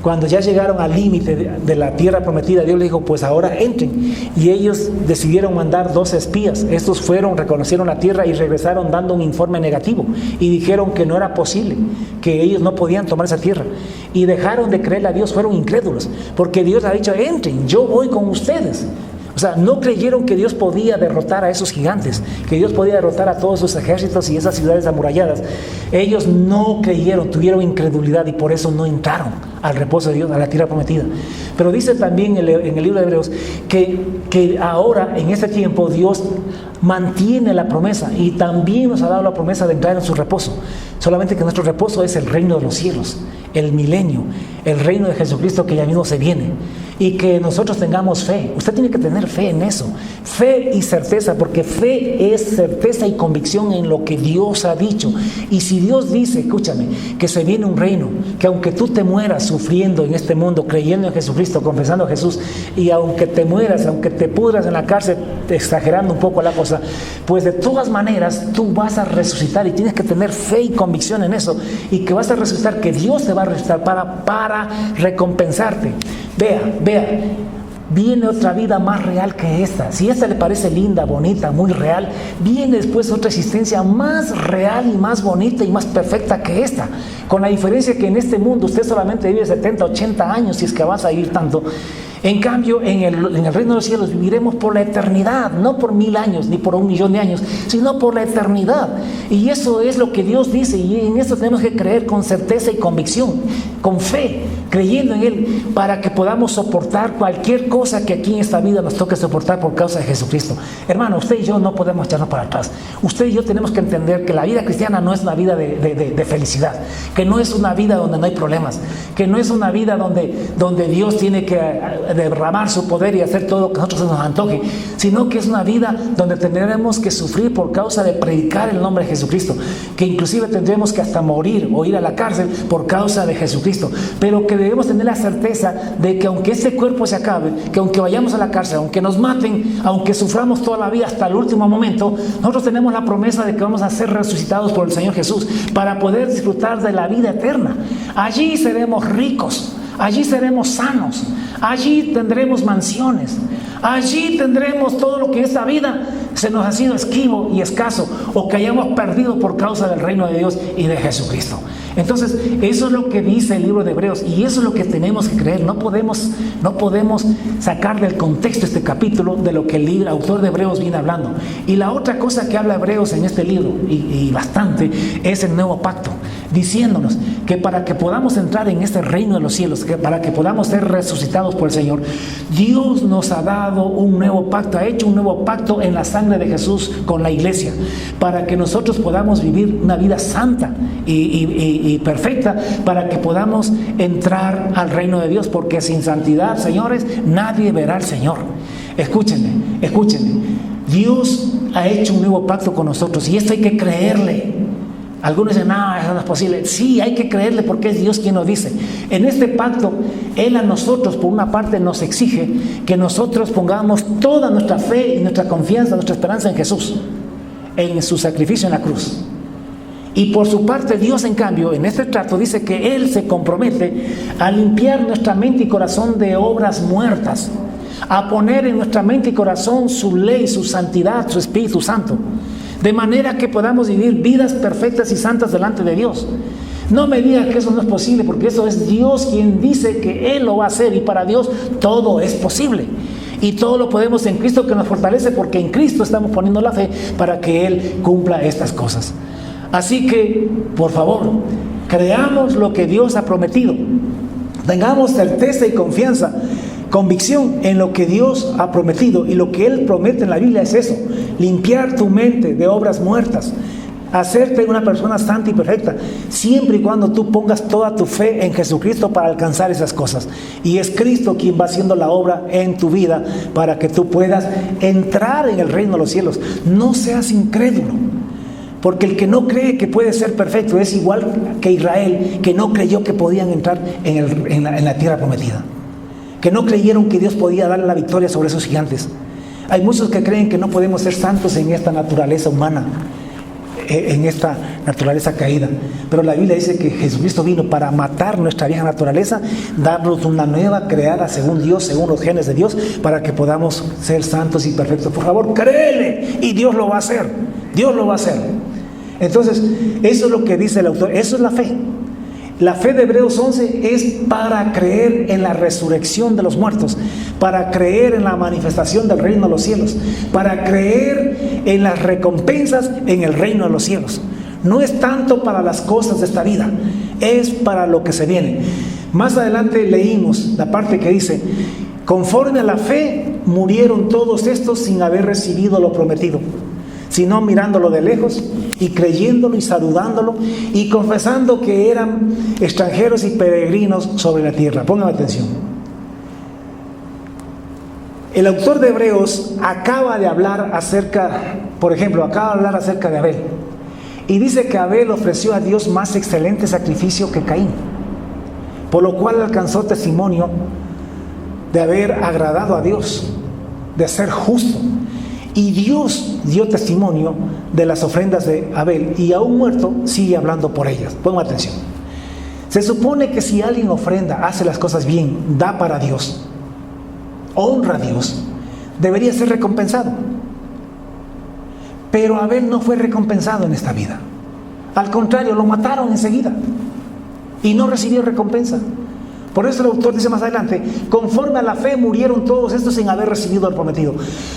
Cuando ya llegaron al límite de la tierra prometida, Dios les dijo, pues ahora entren. Y ellos decidieron mandar 12 espías. Estos fueron, reconocieron la tierra y regresaron dando un informe negativo. Y dijeron que no era posible, que ellos no podían tomar esa tierra. Y dejaron de creerle a Dios, fueron incrédulos. Porque Dios ha dicho, entren, yo voy con ustedes. O sea, no creyeron que Dios podía derrotar a esos gigantes, que Dios podía derrotar a todos sus ejércitos y esas ciudades amuralladas. Ellos no creyeron, tuvieron incredulidad y por eso no entraron al reposo de Dios, a la tierra prometida. Pero dice también en el libro de Hebreos que ahora, en este tiempo, Dios mantiene la promesa y también nos ha dado la promesa de entrar en su reposo. Solamente que nuestro reposo es el reino de los cielos, el milenio, el reino de Jesucristo que ya mismo se viene. Y que nosotros tengamos fe. Usted tiene que tener fe en eso. Fe y certeza, porque fe es certeza y convicción en lo que Dios ha dicho. Y si Dios dice, escúchame, que se viene un reino, que aunque tú te mueras sufriendo en este mundo, creyendo en Jesucristo, confesando a Jesús, y aunque te mueras, aunque te pudras en la cárcel, exagerando un poco la cosa, pues de todas maneras tú vas a resucitar y tienes que tener fe y convicción en eso. Y que vas a resucitar, que Dios te va a resucitar para recompensarte. Vea, viene otra vida más real que esta. Si esta le parece linda, bonita, muy real, viene después otra existencia más real y más bonita y más perfecta que esta. Con la diferencia que en este mundo usted solamente vive 70, 80 años, si es que vas a ir tanto. En cambio, en el reino de los cielos viviremos por la eternidad, no por 1000 años ni por 1.000.000 de años, sino por la eternidad. Y eso es lo que Dios dice, y en eso tenemos que creer con certeza y convicción, con fe, creyendo en Él, para que podamos soportar cualquier cosa que aquí en esta vida nos toque soportar por causa de Jesucristo. Hermano, usted y yo no podemos echarnos para atrás. Usted y yo tenemos que entender que la vida cristiana no es una vida de felicidad, que no es una vida donde no hay problemas, que no es una vida donde Dios tiene que derramar su poder y hacer todo lo que a nosotros se nos antoje, sino que es una vida donde tendremos que sufrir por causa de predicar el nombre de Jesucristo, que inclusive tendremos que hasta morir o ir a la cárcel por causa de Jesucristo. Jesucristo, pero que debemos tener la certeza de que aunque este cuerpo se acabe, que aunque vayamos a la cárcel, aunque nos maten, aunque suframos toda la vida hasta el último momento, nosotros tenemos la promesa de que vamos a ser resucitados por el Señor Jesús para poder disfrutar de la vida eterna. Allí seremos ricos, allí seremos sanos, allí tendremos mansiones, allí tendremos todo lo que esta vida se nos ha sido esquivo y escaso o que hayamos perdido por causa del reino de Dios y de Jesucristo. Entonces, eso es lo que dice el libro de Hebreos y eso es lo que tenemos que creer. No podemos sacar del contexto este capítulo de lo que el autor de Hebreos viene hablando. Y la otra cosa que habla Hebreos en este libro, y bastante, es el nuevo pacto, diciéndonos que para que podamos entrar en este reino de los cielos, que para que podamos ser resucitados por el Señor, Dios nos ha dado un nuevo pacto, ha hecho un nuevo pacto en la sangre de Jesús con la iglesia, para que nosotros podamos vivir una vida santa y perfecta, para que podamos entrar al reino de Dios, porque sin santidad, señores, nadie verá al Señor. Escúchenme. Dios ha hecho un nuevo pacto con nosotros y esto hay que creerle. Algunos dicen, no, eso no es posible. Sí, hay que creerle porque es Dios quien nos dice. En este pacto, Él a nosotros, por una parte, nos exige que nosotros pongamos toda nuestra fe y nuestra confianza, nuestra esperanza en Jesús, en su sacrificio en la cruz. Y por su parte, Dios, en cambio, en este trato dice que Él se compromete a limpiar nuestra mente y corazón de obras muertas, a poner en nuestra mente y corazón su ley, su santidad, su Espíritu Santo, de manera que podamos vivir vidas perfectas y santas delante de Dios. No me digas que eso no es posible, porque eso es Dios quien dice que Él lo va a hacer, y para Dios todo es posible. Y todo lo podemos en Cristo que nos fortalece, porque en Cristo estamos poniendo la fe para que Él cumpla estas cosas. Así que, por favor, creamos lo que Dios ha prometido. Tengamos certeza y confianza, convicción en lo que Dios ha prometido, y lo que Él promete en la Biblia es eso: limpiar tu mente de obras muertas, hacerte una persona santa y perfecta, siempre y cuando tú pongas toda tu fe en Jesucristo para alcanzar esas cosas. Y es Cristo quien va haciendo la obra en tu vida para que tú puedas entrar en el reino de los cielos. No seas incrédulo, porque el que no cree que puede ser perfecto es igual que Israel, que no creyó que podían entrar en la tierra prometida, que no creyeron que Dios podía darle la victoria sobre esos gigantes. Hay muchos que creen que no podemos ser santos en esta naturaleza humana, en esta naturaleza caída, pero la Biblia dice que Jesucristo vino para matar nuestra vieja naturaleza, darnos una nueva creada según Dios, según los genes de Dios, para que podamos ser santos y perfectos. Por favor, créele y Dios lo va a hacer. Dios lo va a hacer. Entonces, eso es lo que dice el autor, eso es la fe. La fe de Hebreos 11 es para creer en la resurrección de los muertos, para creer en la manifestación del reino de los cielos, para creer en las recompensas en el reino de los cielos. No es tanto para las cosas de esta vida, es para lo que se viene. Más adelante leímos la parte que dice: conforme a la fe murieron todos estos sin haber recibido lo prometido, sino mirándolo de lejos y creyéndolo y saludándolo y confesando que eran extranjeros y peregrinos sobre la tierra. Pongan atención. El autor de Hebreos acaba de hablar acerca, por ejemplo, de Abel. Y dice que Abel ofreció a Dios más excelente sacrificio que Caín, por lo cual alcanzó testimonio de haber agradado a Dios, de ser justo. Y Dios dio testimonio de las ofrendas de Abel, y aún muerto sigue hablando por ellas. Pongan atención. Se supone que si alguien ofrenda, hace las cosas bien, da para Dios, honra a Dios, debería ser recompensado. Pero Abel no fue recompensado en esta vida. Al contrario, lo mataron enseguida y no recibió recompensa. Por eso el autor dice más adelante: conforme a la fe murieron todos estos sin haber recibido el prometido.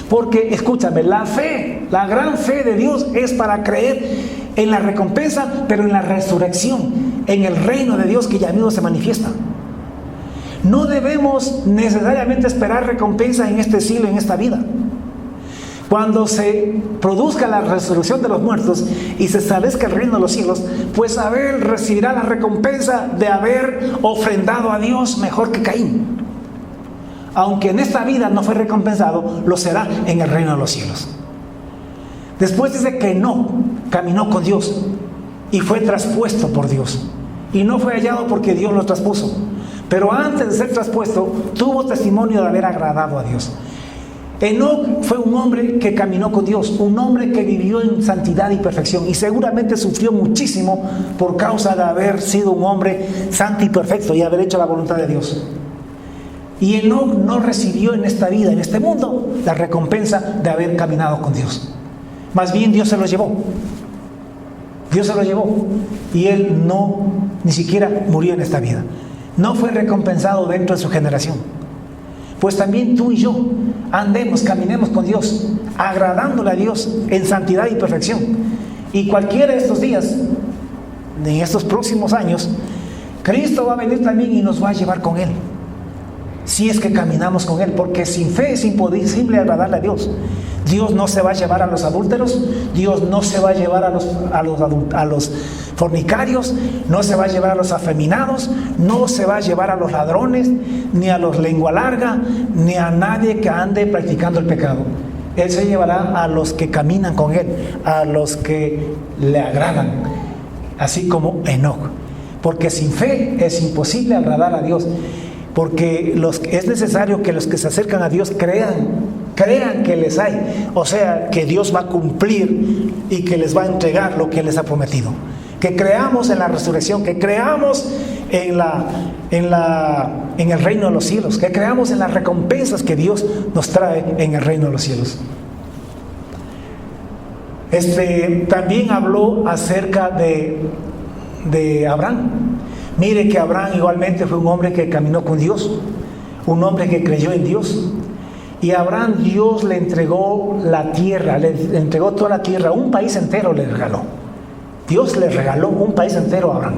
Porque, escúchame, la fe, la gran fe de Dios es para creer en la recompensa, pero en la resurrección, en el reino de Dios que ya mismo se manifiesta. No debemos necesariamente esperar recompensa en este siglo, en esta vida. Cuando se produzca la resurrección de los muertos y se establezca el reino de los cielos, pues Abel recibirá la recompensa de haber ofrendado a Dios mejor que Caín. Aunque en esta vida no fue recompensado, lo será en el reino de los cielos. Después dice que no caminó con Dios y fue traspuesto por Dios. y no fue hallado porque Dios lo traspuso. Pero antes de ser traspuesto, tuvo testimonio de haber agradado a Dios. Enoc fue un hombre que caminó con Dios, un hombre que vivió en santidad y perfección, y seguramente sufrió muchísimo por causa de haber sido un hombre santo y perfecto y haber hecho la voluntad de Dios. Y Enoc no recibió en esta vida, en este mundo, la recompensa de haber caminado con Dios. Más bien Dios se lo llevó. Dios se lo llevó. Y él no, ni siquiera murió en esta vida. No fue recompensado dentro de su generación. Pues también tú y yo andemos, caminemos con Dios, agradándole a Dios en santidad y perfección. Y cualquiera de estos días, en estos próximos años, Cristo va a venir también y nos va a llevar con Él. Si es que caminamos con Él, porque sin fe es imposible agradarle a Dios. Dios no se va a llevar a los adúlteros, Dios no se va a llevar a los fornicarios, no se va a llevar a los afeminados, no se va a llevar a los ladrones, ni a los lengua larga, ni a nadie que ande practicando el pecado. Él se llevará a los que caminan con Él, a los que le agradan, así como Enoc. Porque sin fe es imposible agradar a Dios, porque es necesario que los que se acercan a Dios crean que les hay, o sea, que Dios va a cumplir y que les va a entregar lo que les ha prometido. Que creamos en la resurrección, que creamos en el reino de los cielos, que creamos en las recompensas que Dios nos trae en el reino de los cielos. También habló acerca de Abraham. Mire que Abraham igualmente fue un hombre que caminó con Dios, un hombre que creyó en Dios. Y a Abraham Dios le entregó la tierra, le entregó toda la tierra, un país entero le regaló. Dios le regaló un país entero a Abraham.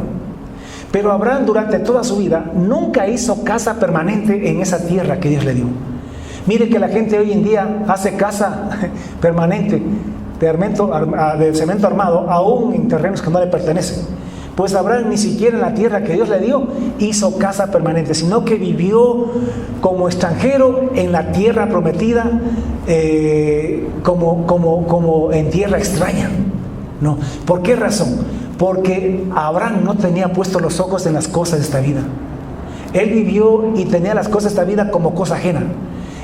Pero Abraham durante toda su vida nunca hizo casa permanente en esa tierra que Dios le dio. Mire que la gente hoy en día hace casa permanente de cemento armado, aún en terrenos que no le pertenecen. Pues Abraham ni siquiera en la tierra que Dios le dio hizo casa permanente, sino que vivió como extranjero en la tierra prometida, como en tierra extraña. ¿No? ¿Por qué razón? Porque Abraham no tenía puestos los ojos en las cosas de esta vida. Él vivió y tenía las cosas de esta vida como cosa ajena.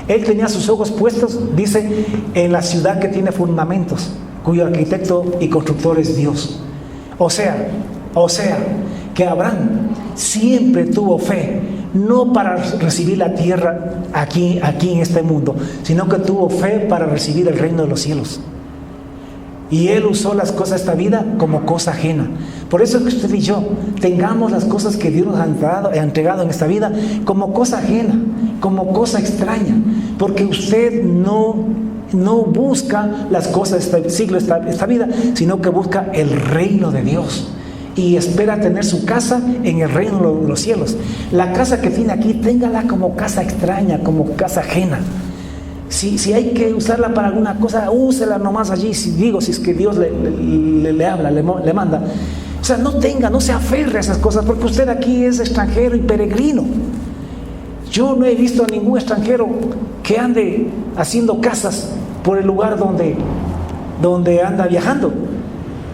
Él tenía sus ojos puestos, dice, en la ciudad que tiene fundamentos, cuyo arquitecto y constructor es Dios. O sea, que Abraham siempre tuvo fe, no para recibir la tierra aquí en este mundo, sino que tuvo fe para recibir el reino de los cielos. Y él usó las cosas de esta vida como cosa ajena. Por eso es que usted y yo tengamos las cosas que Dios nos ha entregado en esta vida como cosa ajena, como cosa extraña, porque usted no busca las cosas de este siglo, esta vida, sino que busca el reino de Dios. Y espera tener su casa en el reino de los cielos. La casa que tiene aquí, téngala como casa extraña, como casa ajena. Si hay que usarla para alguna cosa, úsela nomás allí, si es que Dios le habla, le manda. O sea, no se aferre a esas cosas, porque usted aquí es extranjero y peregrino. Yo no he visto a ningún extranjero que ande haciendo casas por el lugar donde anda viajando,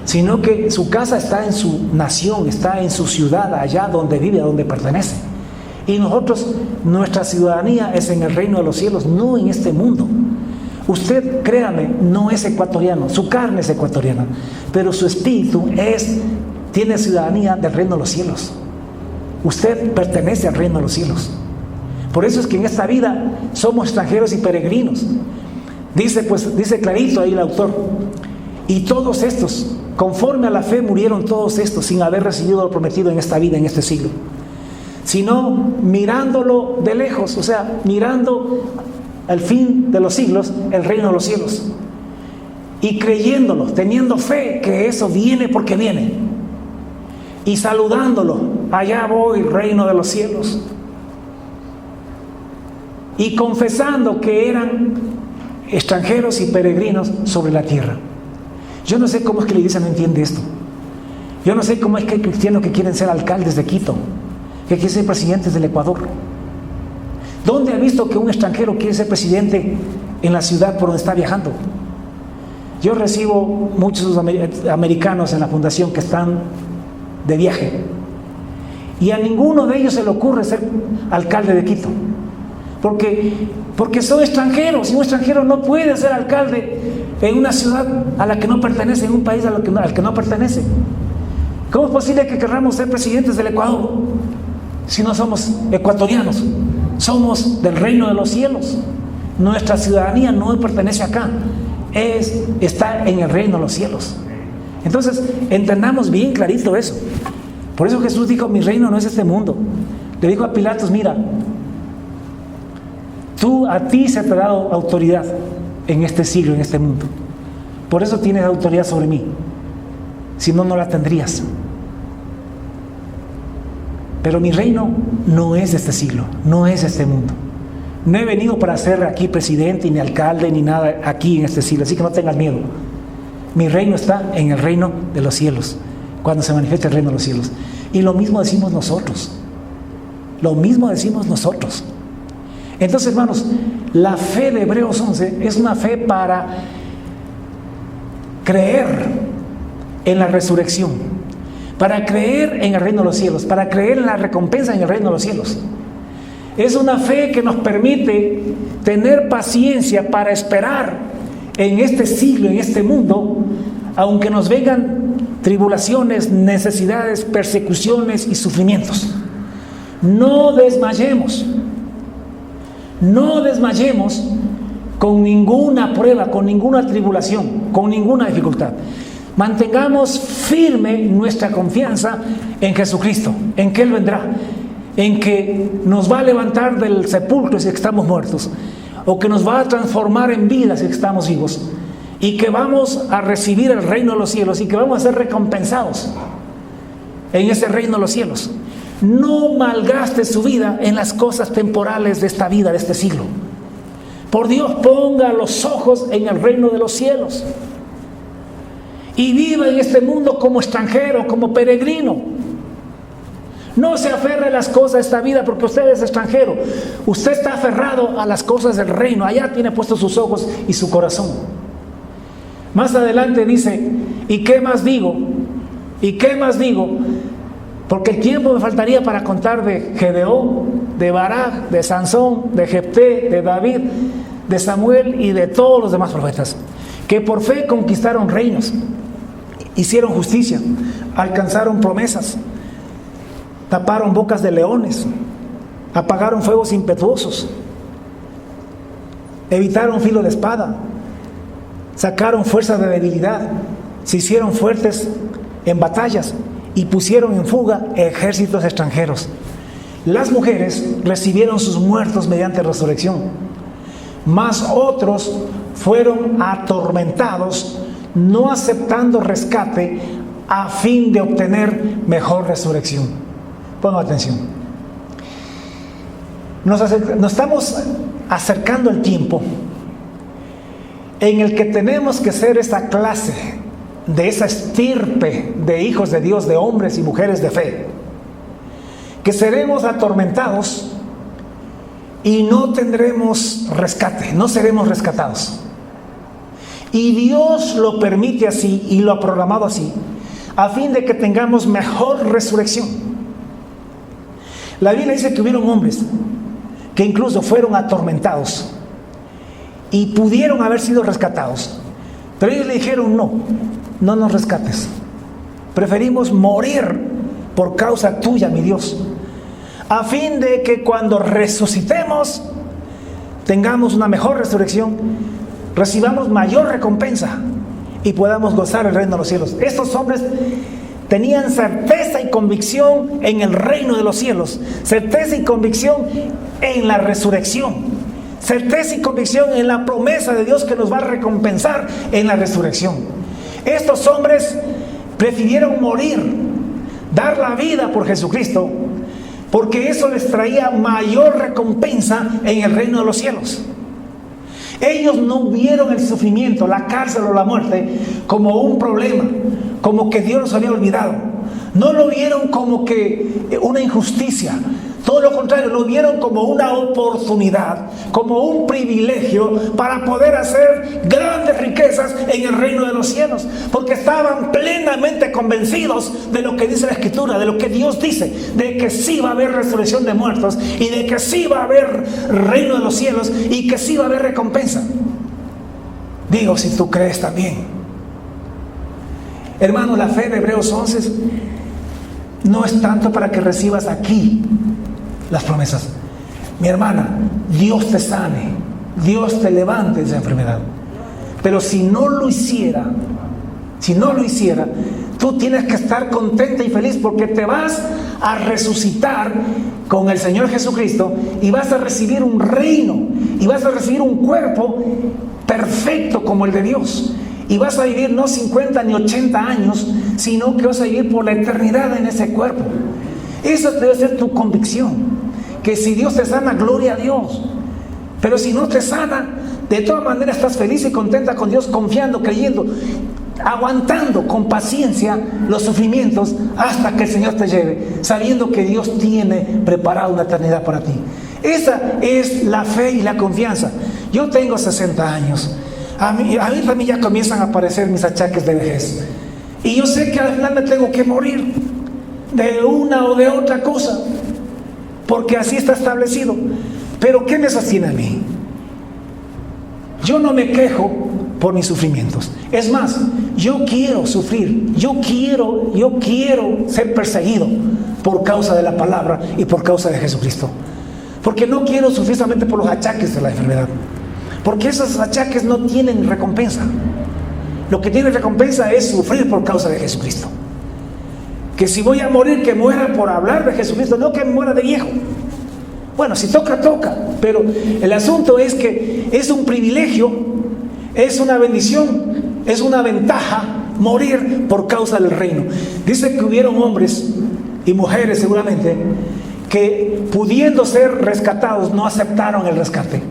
sino que su casa está en su nación, está en su ciudad, allá donde vive, a donde pertenece. Y nosotros, nuestra ciudadanía es en el reino de los cielos, no en este mundo. Usted, créame, no es ecuatoriano, su carne es ecuatoriana, pero su espíritu tiene ciudadanía del reino de los cielos. Usted pertenece al reino de los cielos. Por eso es que en esta vida somos extranjeros y peregrinos. Dice clarito ahí el autor, y todos estos, conforme a la fe murieron todos estos sin haber recibido lo prometido en esta vida, en este siglo, sino mirándolo de lejos, o sea, mirando al fin de los siglos el reino de los cielos y creyéndolo, teniendo fe que eso viene porque viene, y saludándolo, allá voy, reino de los cielos, y confesando que eran extranjeros y peregrinos sobre la tierra. Yo no sé cómo es que la iglesia no entiende esto. Yo no sé cómo es que hay cristianos que quieren ser alcaldes de Quito, que quieren ser presidentes del Ecuador. ¿Dónde ha visto que un extranjero quiere ser presidente en la ciudad por donde está viajando? Yo recibo muchos americanos en la fundación que están de viaje Y a ninguno de ellos se le ocurre ser alcalde de Quito. Porque son extranjeros, y un extranjero no puede ser alcalde en una ciudad a la que no pertenece, en un país al que no pertenece. ¿Cómo es posible que queramos ser presidentes del Ecuador si no somos ecuatorianos? Somos del reino de los cielos. Nuestra ciudadanía no pertenece acá, está en el reino de los cielos. Entonces, entendamos bien clarito eso. Por eso Jesús dijo: mi reino no es este mundo. Le dijo a Pilatos: mira, a ti se te ha dado autoridad en este siglo, en este mundo. Por eso tienes autoridad sobre mí. Si no, no la tendrías. Pero mi reino no es de este siglo, no es de este mundo. No he venido para ser aquí presidente, ni alcalde, ni nada aquí en este siglo. Así que no tengas miedo. Mi reino está en el reino de los cielos, cuando se manifiesta el reino de los cielos. Y lo mismo decimos nosotros. Lo mismo decimos nosotros. Entonces, hermanos, la fe de Hebreos 11 es una fe para creer en la resurrección, para creer en el reino de los cielos, para creer en la recompensa en el reino de los cielos. Es una fe que nos permite tener paciencia para esperar en este siglo, en este mundo, aunque nos vengan tribulaciones, necesidades, persecuciones y sufrimientos. No desmayemos. No desmayemos con ninguna prueba, con ninguna tribulación, con ninguna dificultad. Mantengamos firme nuestra confianza en Jesucristo, en que Él vendrá, en que nos va a levantar del sepulcro si estamos muertos, o que nos va a transformar en vida si estamos vivos, y que vamos a recibir el reino de los cielos y que vamos a ser recompensados en ese reino de los cielos. No malgaste su vida en las cosas temporales de esta vida, de este siglo. Por Dios, ponga los ojos en el reino de los cielos y viva en este mundo como extranjero, como peregrino. No se aferre a las cosas de esta vida porque usted es extranjero. Usted está aferrado a las cosas del reino. Allá tiene puestos sus ojos y su corazón. Más adelante dice: ¿y qué más digo? ¿Y qué más digo? Porque el tiempo me faltaría para contar de Gedeón, de Barak, de Sansón, de Jefté, de David, de Samuel y de todos los demás profetas, que por fe conquistaron reinos, hicieron justicia, alcanzaron promesas, taparon bocas de leones, apagaron fuegos impetuosos, evitaron filo de espada, sacaron fuerza de debilidad, se hicieron fuertes en batallas y pusieron en fuga ejércitos extranjeros. Las mujeres recibieron sus muertos mediante resurrección, mas otros fueron atormentados, no aceptando rescate a fin de obtener mejor resurrección. Pongan atención. Nos estamos acercando el tiempo en el que tenemos que ser esa clase de esa estirpe de hijos de Dios, de hombres y mujeres de fe, que seremos atormentados y no tendremos rescate, no seremos rescatados. Y Dios lo permite así y lo ha programado así, a fin de que tengamos mejor resurrección. La Biblia dice que hubieron hombres que incluso fueron atormentados y pudieron haber sido rescatados, pero ellos le dijeron: no nos rescates, preferimos morir por causa tuya, mi Dios, a fin de que cuando resucitemos tengamos una mejor resurrección, recibamos mayor recompensa y podamos gozar el reino de los cielos. Estos hombres tenían certeza y convicción en el reino de los cielos, certeza y convicción en la resurrección, certeza y convicción en la promesa de Dios que nos va a recompensar en la resurrección. Estos hombres prefirieron morir, dar la vida por Jesucristo, porque eso les traía mayor recompensa en el reino de los cielos. Ellos no vieron el sufrimiento, la cárcel o la muerte como un problema, como que Dios los había olvidado. No lo vieron como que una injusticia, Todo lo contrario, lo vieron como una oportunidad, como un privilegio para poder hacer grandes riquezas en el reino de los cielos, porque estaban plenamente convencidos de lo que dice la Escritura, de lo que Dios dice, de que sí va a haber resurrección de muertos y de que sí va a haber reino de los cielos y que sí va a haber recompensa. Digo, si tú crees también. Hermano, la fe de Hebreos 11 no es tanto para que recibas aquí las promesas. Mi hermana, Dios te sane, Dios te levante de esa enfermedad. Pero si no lo hiciera, tú tienes que estar contenta y feliz, porque te vas a resucitar con el Señor Jesucristo y vas a recibir un reino y vas a recibir un cuerpo perfecto como el de Dios. Y vas a vivir no 50 ni 80 años, sino que vas a vivir por la eternidad en ese cuerpo. Esa debe ser tu convicción. Que si Dios te sana, gloria a Dios. Pero si no te sana, de todas maneras estás feliz y contenta con Dios, confiando, creyendo, aguantando con paciencia los sufrimientos hasta que el Señor te lleve, sabiendo que Dios tiene preparada una eternidad para ti. Esa es la fe y la confianza. Yo tengo 60 años. A mí también ya comienzan a aparecer mis achaques de vejez. Y yo sé que al final me tengo que morir de una o de otra cosa, porque así está establecido. Pero ¿qué me sostiene a mí? Yo no me quejo por mis sufrimientos. Es más, yo quiero sufrir. Yo quiero ser perseguido por causa de la palabra y por causa de Jesucristo. Porque no quiero sufrir solamente por los achaques de la enfermedad. Porque esos achaques no tienen recompensa. Lo que tiene recompensa es sufrir por causa de Jesucristo. Que si voy a morir, que muera por hablar de Jesucristo, no que muera de viejo. Bueno, si toca, toca. Pero el asunto es que es un privilegio, es una bendición, es una ventaja morir por causa del reino. Dice que hubieron hombres y mujeres seguramente que, pudiendo ser rescatados, no aceptaron el rescate,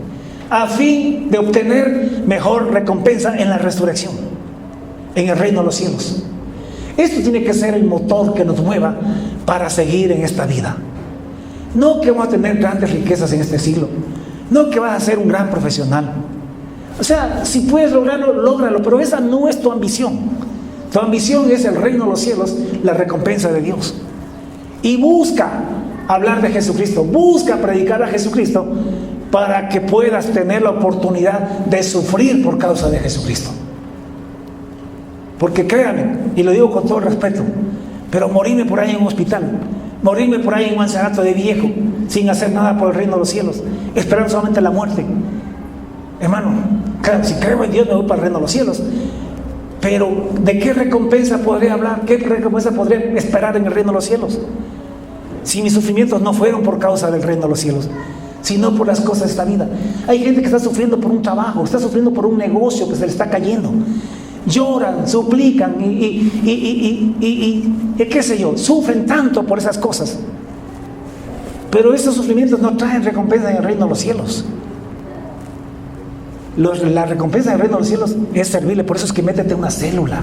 a fin de obtener mejor recompensa en la resurrección, en el reino de los cielos. Esto tiene que ser el motor que nos mueva para seguir en esta vida. No que vamos a tener grandes riquezas en este siglo, no que vas a ser un gran profesional. O sea, si puedes lograrlo, lógralo, pero esa no es tu ambición. Tu ambición es el reino de los cielos, la recompensa de Dios. Y busca hablar de Jesucristo, busca predicar a Jesucristo, para que puedas tener la oportunidad de sufrir por causa de Jesucristo. Porque créanme, y lo digo con todo respeto, pero morirme por ahí en un hospital, morirme por ahí en un ancianato de viejo, sin hacer nada por el reino de los cielos, esperando solamente la muerte. Hermano, claro, si creo en Dios me voy para el reino de los cielos, pero ¿de qué recompensa podré hablar? ¿Qué recompensa podré esperar en el reino de los cielos? Si mis sufrimientos no fueron por causa del reino de los cielos, sino por las cosas de esta vida. Hay gente que está sufriendo por un trabajo, está sufriendo por un negocio que se le está cayendo. Lloran, suplican y qué sé yo, sufren tanto por esas cosas. Pero esos sufrimientos no traen recompensa en el reino de los cielos. La recompensa en el reino de los cielos es servirle. Por eso es que métete en una célula,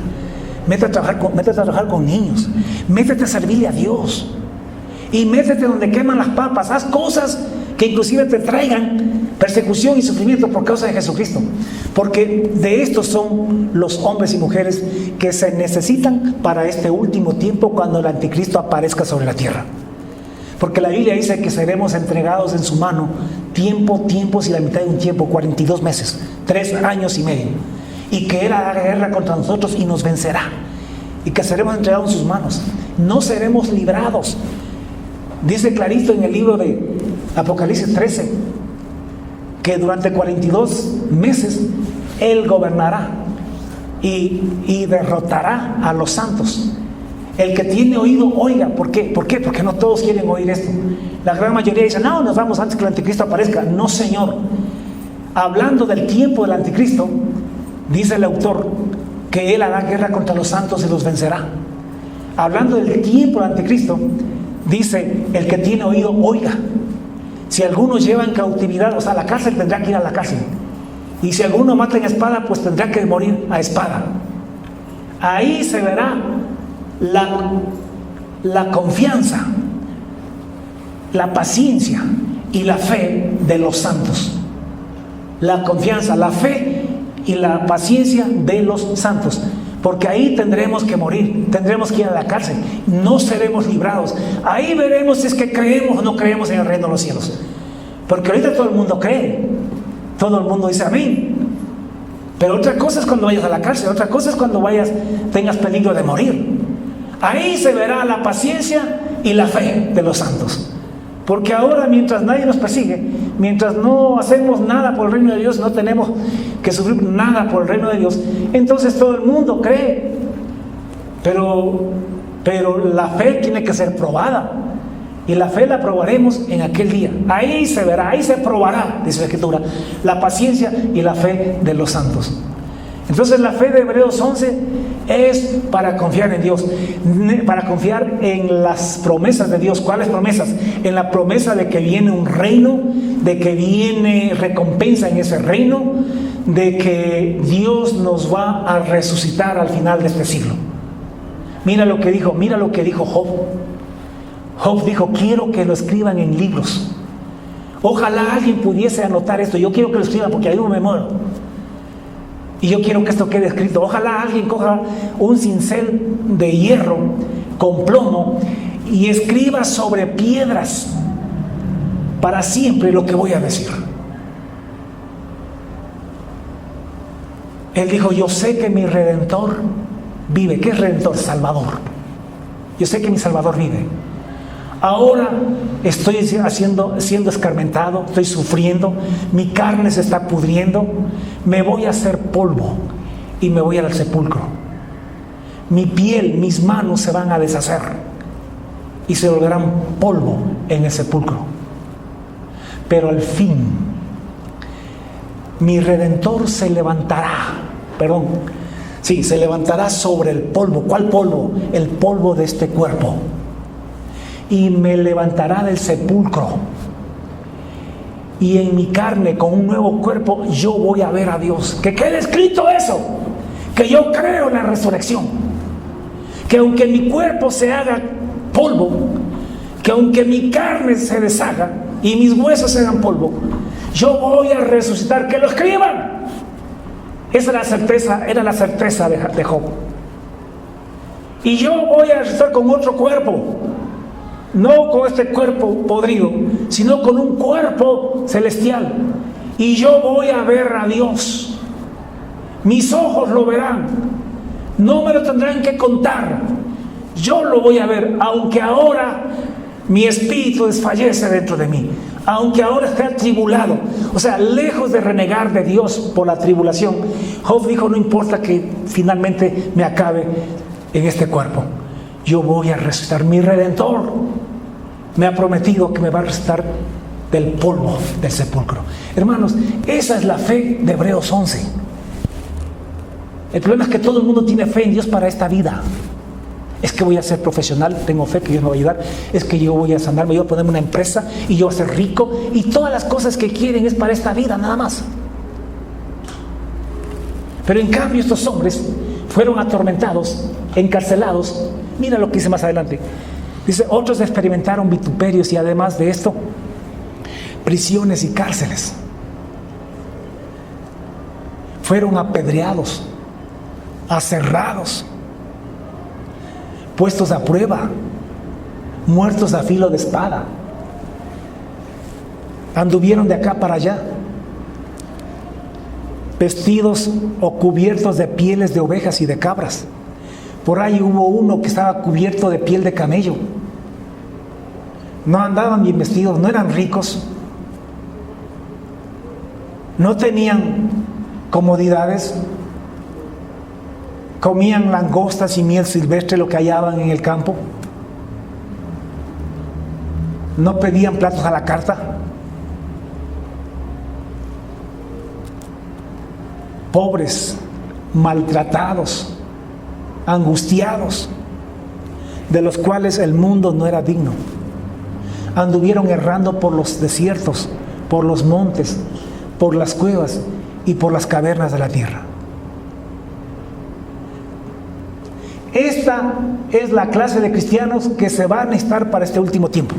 métete a trabajar con niños, métete a servirle a Dios, y métete donde queman las papas. Haz cosas que inclusive te traigan persecución y sufrimiento por causa de Jesucristo, porque de estos son los hombres y mujeres que se necesitan para este último tiempo, cuando el anticristo aparezca sobre la tierra. Porque la Biblia dice que seremos entregados en su mano tiempos y la mitad de un tiempo, 42 meses, 3 años y medio, y que Él hará guerra contra nosotros y nos vencerá, y que seremos entregados en sus manos, no seremos librados. Dice clarito en el libro de Apocalipsis 13 que durante 42 meses Él gobernará y derrotará a los santos. El que tiene oído, oiga. ¿Por qué? Porque no todos quieren oír esto. La gran mayoría dice, no, nos vamos antes que el anticristo aparezca. No, señor. Hablando del tiempo del anticristo, dice el autor que Él hará guerra contra los santos y los vencerá. Hablando del tiempo del anticristo, dice, el que tiene oído, oiga. Si alguno lleva en cautividad, o sea, a la cárcel, tendrá que ir a la cárcel. Y si alguno mata en espada, pues tendrá que morir a espada. Ahí se verá la confianza la paciencia y la fe de los santos. La confianza, la fe y la paciencia de los santos. Porque ahí tendremos que morir, tendremos que ir a la cárcel, no seremos librados. Ahí veremos si es que creemos o no creemos en el reino de los cielos. Porque ahorita todo el mundo cree, todo el mundo dice amén. Pero otra cosa es cuando vayas a la cárcel, otra cosa es cuando tengas peligro de morir. Ahí se verá la paciencia y la fe de los santos. Porque ahora, mientras nadie nos persigue, mientras no hacemos nada por el reino de Dios, no tenemos que sufrir nada por el reino de Dios, entonces todo el mundo cree. Pero la fe tiene que ser probada. Y la fe la probaremos en aquel día. Ahí se verá, ahí se probará, dice la Escritura, la paciencia y la fe de los santos. Entonces la fe de Hebreos 11 es para confiar en Dios, para confiar en las promesas de Dios. ¿Cuáles promesas? En la promesa de que viene un reino, de que viene recompensa en ese reino, de que Dios nos va a resucitar al final de este siglo. Mira lo que dijo Job. Job dijo: quiero que lo escriban en libros. Ojalá alguien pudiese anotar esto. Yo quiero que lo escriban porque ahí no me muero. Y yo quiero que esto quede escrito. Ojalá alguien coja un cincel de hierro con plomo y escriba sobre piedras para siempre lo que voy a decir. Él dijo: yo sé que mi Redentor vive. ¿Qué es Redentor? Salvador. Yo sé que mi Salvador vive. Ahora estoy siendo escarmentado, estoy sufriendo, mi carne se está pudriendo, me voy a hacer polvo y me voy al sepulcro. Mi piel, mis manos se van a deshacer y se volverán polvo en el sepulcro. Pero al fin, mi Redentor se levantará, se levantará sobre el polvo. ¿Cuál polvo? El polvo de este cuerpo. Y me levantará del sepulcro. Y en mi carne, con un nuevo cuerpo, yo voy a ver a Dios. Que quede escrito eso. Que yo creo en la resurrección. Que aunque mi cuerpo se haga polvo, que aunque mi carne se deshaga y mis huesos se hagan polvo, yo voy a resucitar. Que lo escriban. Esa era la certeza de Job. Y yo voy a resucitar con otro cuerpo. No con este cuerpo podrido, sino con un cuerpo celestial. Y yo voy a ver a Dios. Mis ojos lo verán. No me lo tendrán que contar. Yo lo voy a ver, aunque ahora mi espíritu desfallece dentro de mí. Aunque ahora esté atribulado. O sea, lejos de renegar de Dios por la tribulación, Job dijo: no importa que finalmente me acabe en este cuerpo, yo voy a resucitar. Mi Redentor me ha prometido que me va a resucitar del polvo del sepulcro. Hermanos, esa es la fe de Hebreos 11. El problema es que todo el mundo tiene fe en Dios para esta vida. Es que voy a ser profesional, tengo fe que Dios me va a ayudar. Es que yo voy a sanarme, yo voy a ponerme una empresa y yo voy a ser rico. Y todas las cosas que quieren es para esta vida, nada más. Pero en cambio estos hombres fueron atormentados, encarcelados. Mira lo que dice más adelante. Dice: otros experimentaron vituperios y además de esto, prisiones y cárceles. Fueron apedreados, aserrados, puestos a prueba, muertos a filo de espada. Anduvieron de acá para allá, vestidos o cubiertos de pieles de ovejas y de cabras. Por ahí hubo uno que estaba cubierto de piel de camello. No andaban bien vestidos, no eran ricos, no tenían comodidades, comían langostas y miel silvestre, lo que hallaban en el campo. No pedían platos a la carta. Pobres, maltratados, angustiados, de los cuales el mundo no era digno. Anduvieron errando por los desiertos, por los montes, por las cuevas y por las cavernas de la tierra. Esta es la clase de cristianos que se va a necesitar para este último tiempo.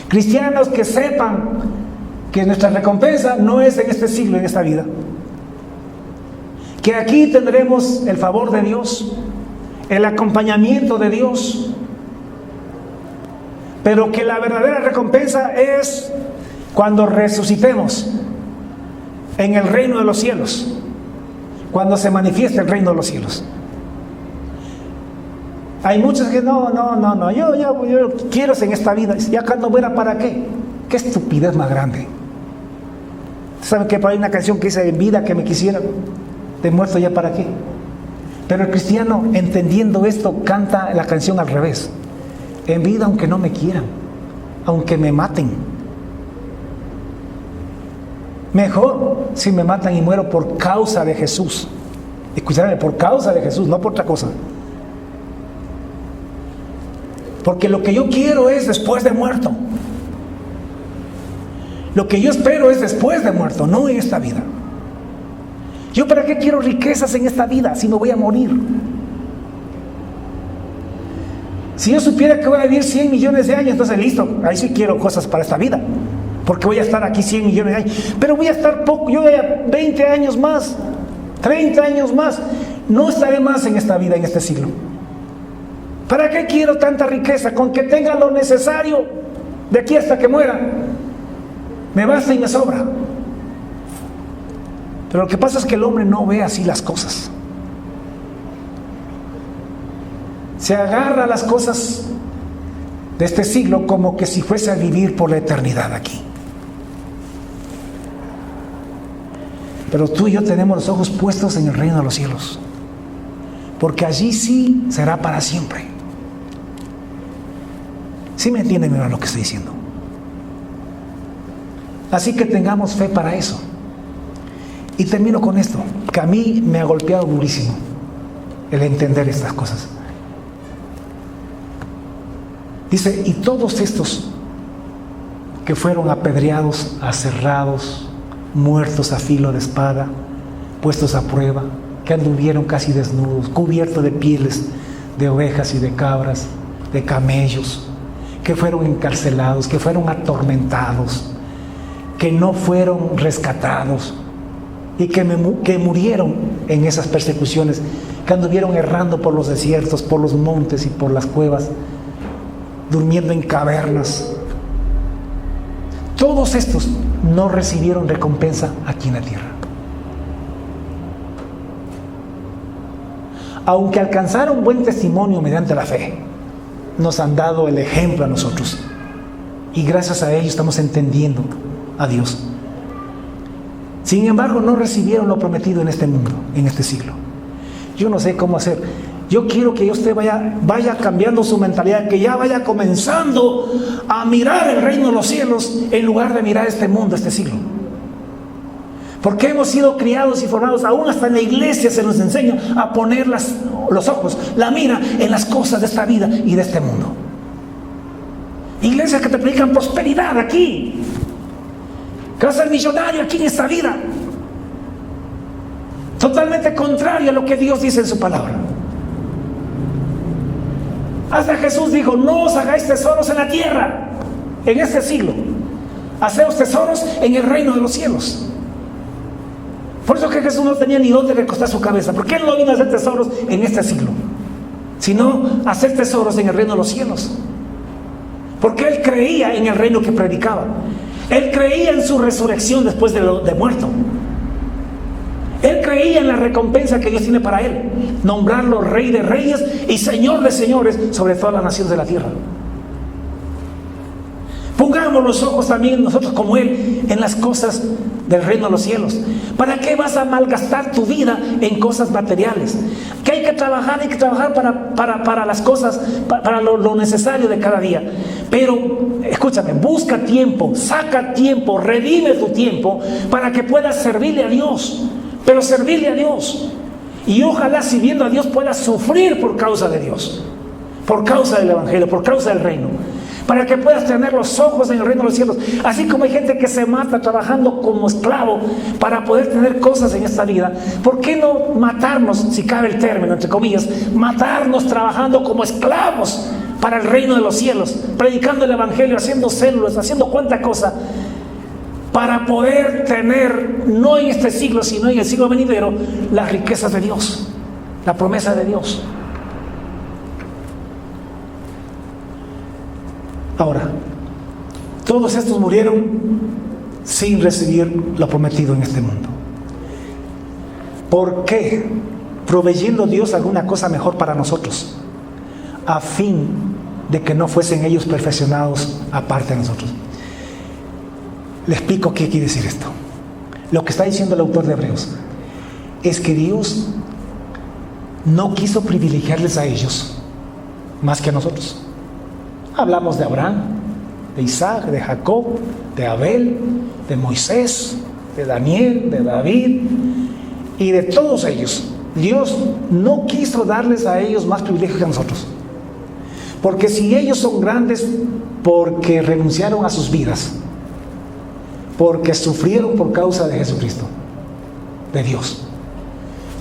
Cristianos que sepan que nuestra recompensa no es en este siglo, en esta vida. Que aquí tendremos el favor de Dios, el acompañamiento de Dios, pero que la verdadera recompensa es cuando resucitemos en el reino de los cielos, cuando se manifieste el reino de los cielos. Hay muchos que no, yo quiero en esta vida, ya cuando muera, ¿para qué? Qué estupidez más grande. ¿Saben que hay una canción que dice: en vida que me quisieran, de muerto ya para qué? Pero el cristiano, entendiendo esto, canta la canción al revés: en vida aunque no me quieran, aunque me maten, mejor si me matan y muero por causa de Jesús. Escúchame, por causa de Jesús, no por otra cosa. Porque lo que yo quiero es después de muerto. Lo que yo espero es después de muerto, no en esta vida. ¿Yo para qué quiero riquezas en esta vida si me voy a morir? Si yo supiera que voy a vivir 100 millones de años, entonces listo, ahí sí quiero cosas para esta vida, porque voy a estar aquí 100 millones de años. Pero voy a estar poco, yo voy a 20 años más, 30 años más. No estaré más en esta vida, en este siglo. ¿Para qué quiero tanta riqueza? Con que tenga lo necesario de aquí hasta que muera, me basta y me sobra. Pero lo que pasa es que el hombre no ve así las cosas. Se agarra a las cosas de este siglo como que si fuese a vivir por la eternidad aquí. Pero tú y yo tenemos los ojos puestos en el reino de los cielos, porque allí sí será para siempre. ¿Sí me entienden, mira lo que estoy diciendo? Así que tengamos fe para eso. Y termino con esto, que a mí me ha golpeado durísimo el entender estas cosas. Dice: y todos estos que fueron apedreados, aserrados, muertos a filo de espada, puestos a prueba, que anduvieron casi desnudos, cubiertos de pieles de ovejas y de cabras, de camellos, que fueron encarcelados, que fueron atormentados, que no fueron rescatados y que murieron en esas persecuciones, que anduvieron errando por los desiertos, por los montes y por las cuevas, durmiendo en cavernas. Todos estos no recibieron recompensa aquí en la tierra. Aunque alcanzaron buen testimonio mediante la fe, nos han dado el ejemplo a nosotros. Y gracias a ellos estamos entendiendo a Dios. Sin embargo, no recibieron lo prometido en este mundo, en este siglo. Yo no sé cómo hacer. Yo quiero que usted vaya cambiando su mentalidad, que ya vaya comenzando a mirar el reino de los cielos en lugar de mirar este mundo, este siglo. Porque hemos sido criados y formados, aún hasta en la iglesia se nos enseña a poner los ojos, la mira en las cosas de esta vida y de este mundo. Iglesias que te predican prosperidad aquí, que vas a ser millonario aquí en esta vida, totalmente contrario a lo que Dios dice en su palabra. Hasta Jesús dijo: no os hagáis tesoros en la tierra, en este siglo, haceos tesoros en el reino de los cielos. Por eso que Jesús no tenía ni dónde recostar su cabeza, porque Él no vino a hacer tesoros en este siglo, sino a hacer tesoros en el reino de los cielos. Porque Él creía en el reino que predicaba. Él creía en su resurrección después de muerto. Él creía en la recompensa que Dios tiene para Él, nombrarlo Rey de Reyes y Señor de Señores sobre todas las naciones de la tierra. Pongamos los ojos también nosotros como Él en las cosas del reino de los cielos. ¿Para qué vas a malgastar tu vida en cosas materiales? Que hay que trabajar para las cosas, para lo necesario de cada día. Pero, escúchame, busca tiempo, saca tiempo, redime tu tiempo para que puedas servirle a Dios. Pero servirle a Dios. Y ojalá, sirviendo a Dios, puedas sufrir por causa de Dios, por causa del Evangelio, por causa del reino, para que puedas tener los ojos en el reino de los cielos. Así como hay gente que se mata trabajando como esclavo para poder tener cosas en esta vida, ¿por qué no matarnos, si cabe el término, entre comillas, matarnos trabajando como esclavos para el reino de los cielos, predicando el evangelio, haciendo células, haciendo cuánta cosa, para poder tener, no en este siglo, sino en el siglo venidero, las riquezas de Dios, la promesa de Dios. Ahora, todos estos murieron sin recibir lo prometido en este mundo. ¿Por qué? Proveyendo Dios alguna cosa mejor para nosotros, a fin de que no fuesen ellos perfeccionados aparte de nosotros. Le explico qué quiere decir esto. Lo que está diciendo el autor de Hebreos es que Dios no quiso privilegiarles a ellos más que a nosotros. Hablamos de Abraham, de Isaac, de Jacob, de Abel, de Moisés, de Daniel, de David y de todos ellos. Dios no quiso darles a ellos más privilegios que a nosotros. Porque si ellos son grandes porque renunciaron a sus vidas, porque sufrieron por causa de Jesucristo, de Dios,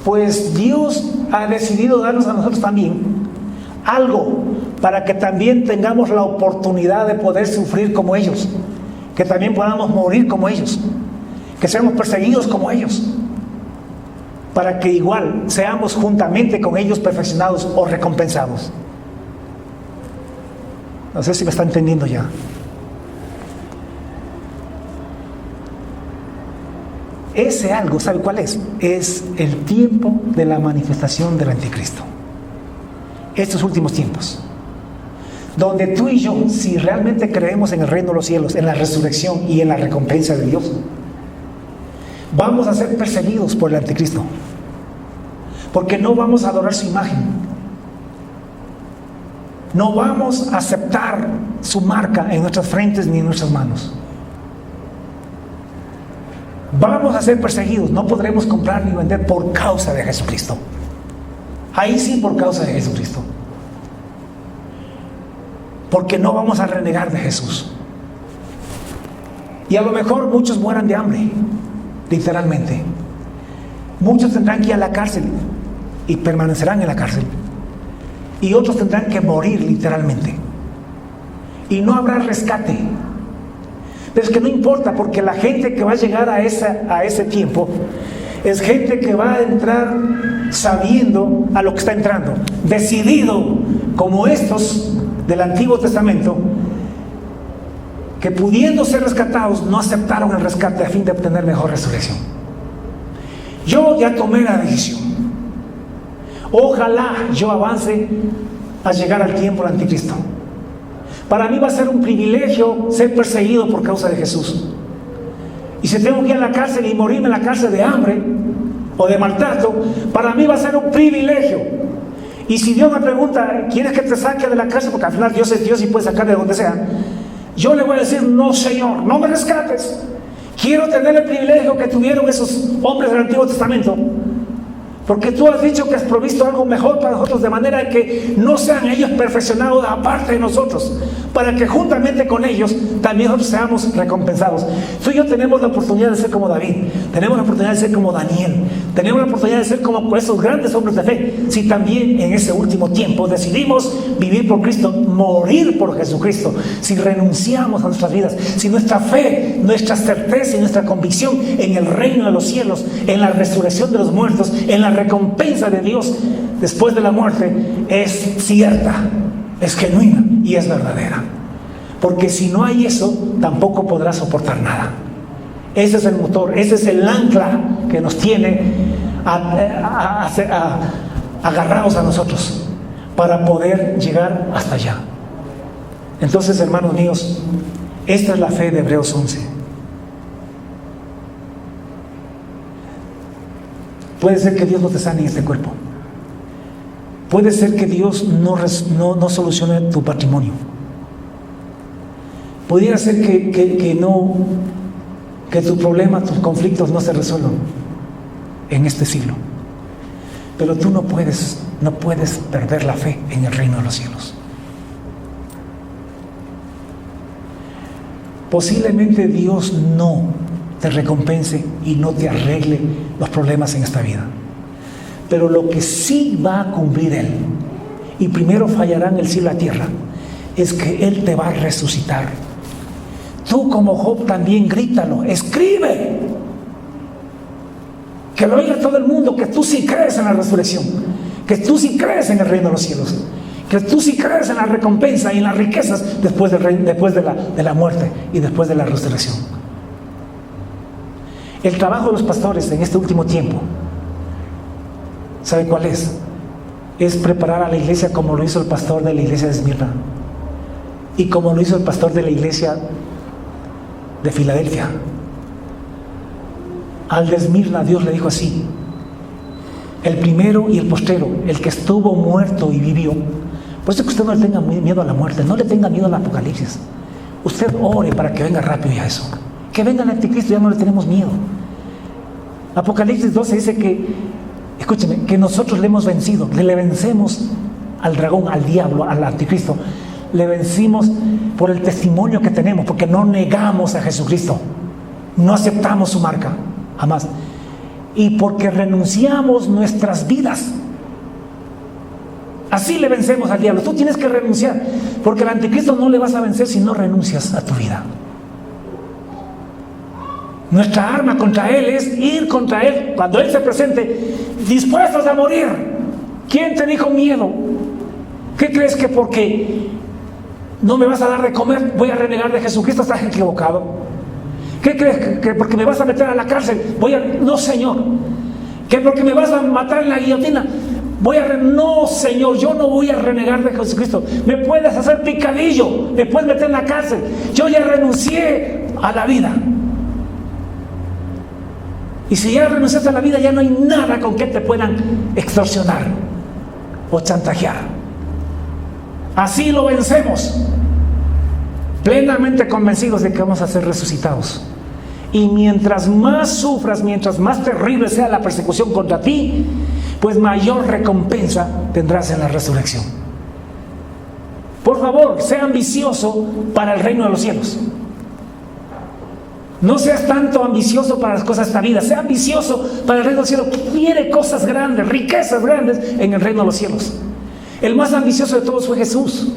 pues Dios ha decidido darnos a nosotros también algo para que también tengamos la oportunidad de poder sufrir como ellos, que también podamos morir como ellos, que seamos perseguidos como ellos, para que igual seamos juntamente con ellos perfeccionados o recompensados. No sé si me está entendiendo ya. Ese algo, ¿sabe cuál es? Es el tiempo de la manifestación del anticristo. Estos últimos tiempos, donde tú y yo, si realmente creemos en el reino de los cielos, en la resurrección y en la recompensa de Dios, vamos a ser perseguidos por el anticristo, porque no vamos a adorar su imagen, no vamos a aceptar su marca en nuestras frentes ni en nuestras manos. Vamos a ser perseguidos, no podremos comprar ni vender por causa de Jesucristo. Ahí sí, por causa de Jesucristo. Porque no vamos a renegar de Jesús. Y a lo mejor muchos mueran de hambre, literalmente. Muchos tendrán que ir a la cárcel y permanecerán en la cárcel. Y otros tendrán que morir literalmente. Y no habrá rescate. Pero es que no importa, porque la gente que va a llegar a ese tiempo es gente que va a entrar sabiendo a lo que está entrando, decidido, como estos del Antiguo Testamento, que pudiendo ser rescatados no aceptaron el rescate a fin de obtener mejor resurrección. Yo ya tomé la decisión. Ojalá yo avance a llegar al tiempo del anticristo. Para mí va a ser un privilegio ser perseguido por causa de Jesús. Y si tengo que ir a la cárcel y morirme en la cárcel de hambre o de maltrato, para mí va a ser un privilegio. Y si Dios me pregunta, ¿quieres que te saque de la cárcel? Porque al final Dios es Dios y puede sacar de donde sea. Yo le voy a decir, no, Señor, no me rescates. Quiero tener el privilegio que tuvieron esos hombres del Antiguo Testamento. Porque tú has dicho que has provisto algo mejor para nosotros, de manera que no sean ellos perfeccionados aparte de nosotros, para que juntamente con ellos también nosotros seamos recompensados. Tú y yo tenemos la oportunidad de ser como David, tenemos la oportunidad de ser como Daniel, tenemos la oportunidad de ser como esos grandes hombres de fe, si también en ese último tiempo decidimos vivir por Cristo, morir por Jesucristo, si renunciamos a nuestras vidas, si nuestra fe, nuestra certeza y nuestra convicción en el reino de los cielos, en la resurrección de los muertos, en la recompensa de Dios después de la muerte es cierta, es genuina y es verdadera. Porque si no hay eso, tampoco podrás soportar nada. Ese es el motor, ese es el ancla que nos tiene agarrados a nosotros para poder llegar hasta allá. Entonces, hermanos míos, esta es la fe de Hebreos 11. Puede ser que Dios no te sane en este cuerpo. Puede ser que Dios no solucione tu patrimonio. Pudiera ser que tu problema, tus conflictos no se resuelvan en este siglo. Pero tú no puedes perder la fe en el reino de los cielos. Posiblemente Dios no te recompense y no te arregle los problemas en esta vida. Pero lo que sí va a cumplir Él y primero fallarán el cielo y la tierra, es que Él te va a resucitar. Tú como Job también grítalo, escribe, que lo oiga todo el mundo, que tú sí crees en la resurrección, que tú sí crees en el reino de los cielos, que tú sí crees en la recompensa y en las riquezas después de la muerte y después de la resurrección. El trabajo de los pastores en este último tiempo, ¿sabe cuál es? Es preparar a la iglesia como lo hizo el pastor de la iglesia de Esmirna y como lo hizo el pastor de la iglesia de Filadelfia. Al de Esmirna Dios le dijo así: el primero y el postrero, el que estuvo muerto y vivió. Por eso que usted no le tenga miedo a la muerte, no le tenga miedo al apocalipsis. Usted ore para que venga rápido ya eso. Que venga el anticristo, ya no le tenemos miedo. Apocalipsis 12 dice que, escúcheme, que nosotros le hemos vencido, le vencemos al dragón, al diablo, al anticristo. Le vencimos por el testimonio que tenemos, porque no negamos a Jesucristo, no aceptamos su marca, jamás. Y porque renunciamos nuestras vidas. Así le vencemos al diablo. Tú tienes que renunciar, porque al anticristo no le vas a vencer si no renuncias a tu vida. Nuestra arma contra él es ir contra él cuando él se presente, dispuestos a morir. ¿Quién te dijo miedo? ¿Qué crees que porque no me vas a dar de comer voy a renegar de Jesucristo? Estás equivocado. ¿Qué crees que porque me vas a meter a la cárcel no, Señor? ¿Que porque me vas a matar en la guillotina no, Señor, yo no voy a renegar de Jesucristo. Me puedes hacer picadillo, me puedes meter en la cárcel, yo ya renuncié a la vida. Y si ya renunciaste a la vida, ya no hay nada con que te puedan extorsionar o chantajear. Así lo vencemos, plenamente convencidos de que vamos a ser resucitados. Y mientras más sufras, mientras más terrible sea la persecución contra ti, pues mayor recompensa tendrás en la resurrección. Por favor, sea ambicioso para el reino de los cielos. No seas tanto ambicioso para las cosas de esta vida, sea ambicioso para el reino de los cielos. Quiere cosas grandes, riquezas grandes en el reino de los cielos. El más ambicioso de todos fue Jesús.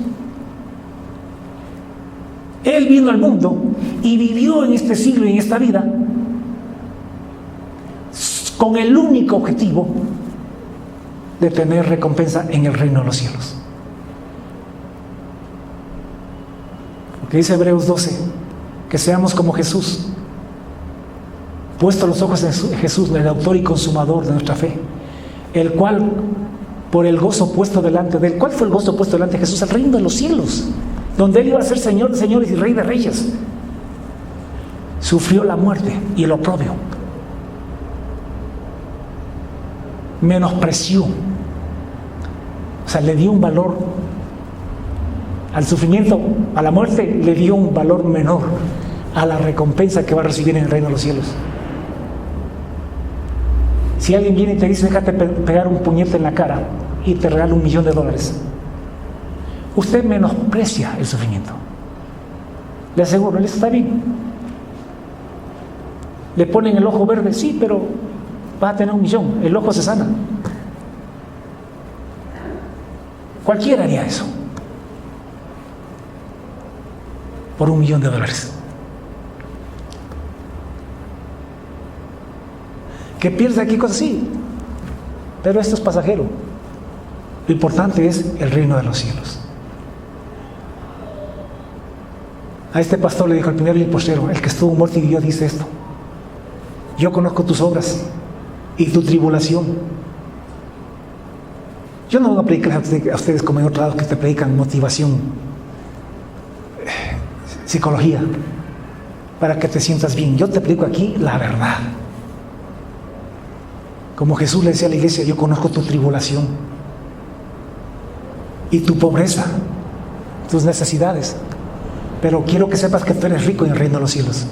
Él vino al mundo y vivió en este siglo y en esta vida con el único objetivo de tener recompensa en el reino de los cielos. Lo que dice Hebreos 12, que seamos como Jesús, puesto los ojos en Jesús, el autor y consumador de nuestra fe, el cual, por el gozo puesto delante de él. ¿Cuál fue el gozo puesto delante de Jesús? El reino de los cielos, donde él iba a ser Señor de señores y Rey de reyes. Sufrió la muerte y el oprobio, menospreció, o sea, le dio un valor al sufrimiento, a la muerte, le dio un valor menor a la recompensa que va a recibir en el reino de los cielos. Si alguien viene y te dice, déjate pegar un puñete en la cara y te regala $1.000.000, usted menosprecia el sufrimiento. Le aseguro, él está bien. Le ponen el ojo verde, sí, pero vas a tener $1.000.000, el ojo se sana. Cualquiera haría eso por $1.000.000. Que piensa aquí cosas así, pero esto es pasajero. Lo importante es el reino de los cielos. A este pastor le dijo el primero y el postrero, el que estuvo muerto y vivió, dice esto: yo conozco tus obras y tu tribulación. Yo no voy a predicar a ustedes como en otros lados que te predican motivación, psicología, para que te sientas bien. Yo te predico aquí la verdad. Como Jesús le decía a la iglesia, yo conozco tu tribulación y tu pobreza, tus necesidades, pero quiero que sepas que tú eres rico en el reino de los cielos.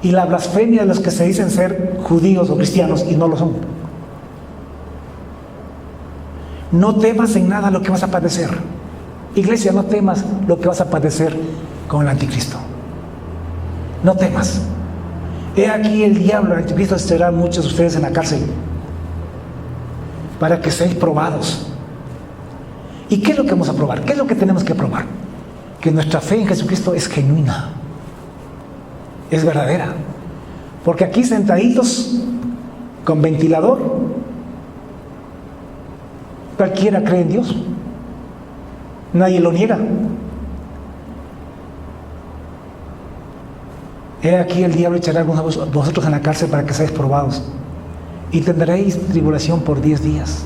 Y la blasfemia de los que se dicen ser judíos o cristianos y no lo son. No temas en nada lo que vas a padecer. Iglesia, no temas lo que vas a padecer con el anticristo. No temas. He aquí el diablo, el anticristo, estará muchos de ustedes en la cárcel para que seáis probados ¿Y qué es lo que vamos a probar? ¿Qué es lo que tenemos que probar? Que nuestra fe en Jesucristo es genuina, es verdadera. Porque aquí sentaditos con ventilador, cualquiera cree en Dios, nadie lo niega. He aquí el diablo echará a algunos de vosotros en la cárcel para que seáis probados, y tendréis tribulación por 10 días.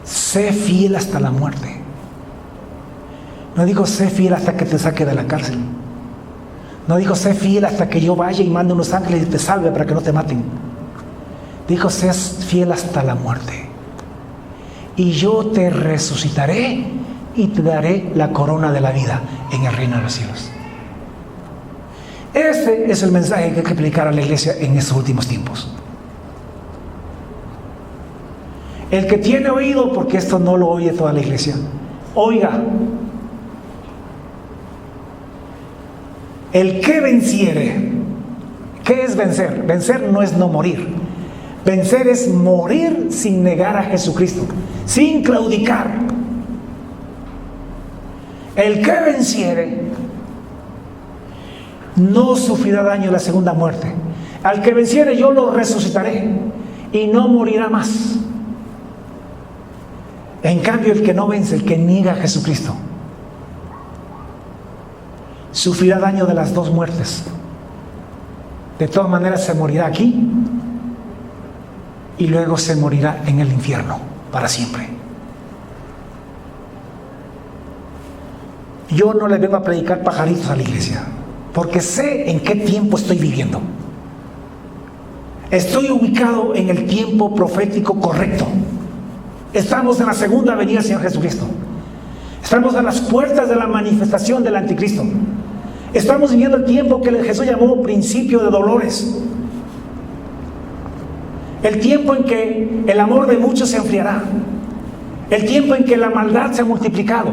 Sé fiel hasta la muerte. No digo sé fiel hasta que te saque de la cárcel. No dijo sé fiel hasta que yo vaya y mande unos ángeles y te salve para que no te maten. Dijo sé fiel hasta la muerte. Y yo te resucitaré y te daré la corona de la vida en el reino de los cielos. Este es el mensaje que hay que predicar a la iglesia en estos últimos tiempos. El que tiene oído, porque esto no lo oye toda la iglesia, oiga. El que venciere. ¿Qué es vencer? Vencer no es no morir. Vencer es morir sin negar a Jesucristo, sin claudicar. El que venciere no sufrirá daño en la segunda muerte. Al que venciere yo lo resucitaré y no morirá más. En cambio, el que no vence, el que niega a Jesucristo, sufrirá daño de las dos muertes. De todas maneras se morirá aquí y luego se morirá en el infierno para siempre. Yo no le vengo a predicar pajaritos a la iglesia, porque sé en qué tiempo estoy viviendo. Estoy ubicado en el tiempo profético correcto. Estamos en la segunda venida del Señor Jesucristo. Estamos a las puertas de la manifestación del anticristo. Estamos viviendo el tiempo que Jesús llamó principio de dolores. El tiempo en que el amor de muchos se enfriará. El tiempo en que la maldad se ha multiplicado.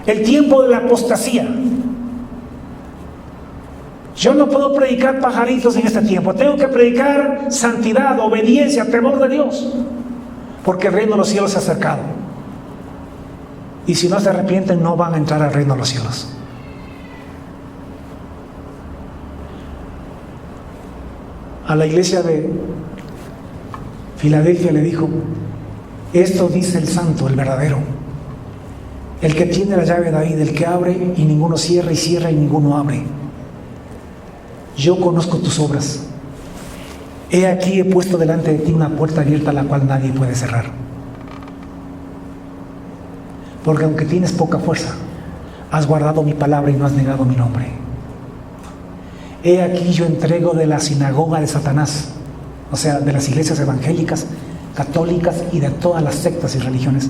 El tiempo de la apostasía. Yo no puedo predicar pajaritos en este tiempo. Tengo que predicar santidad, obediencia, temor de Dios. Porque el reino de los cielos se ha acercado. Y si no se arrepienten, no van a entrar al reino de los cielos. A la iglesia de Filadelfia le dijo: esto dice el santo, el verdadero, el que tiene la llave de David, el que abre y ninguno cierra, y cierra y ninguno abre. Yo conozco tus obras. He aquí he puesto delante de ti una puerta abierta, la cual nadie puede cerrar. Porque aunque tienes poca fuerza, has guardado mi palabra y no has negado mi nombre. He aquí yo entrego de la sinagoga de Satanás, o sea, de las iglesias evangélicas, católicas y de todas las sectas y religiones.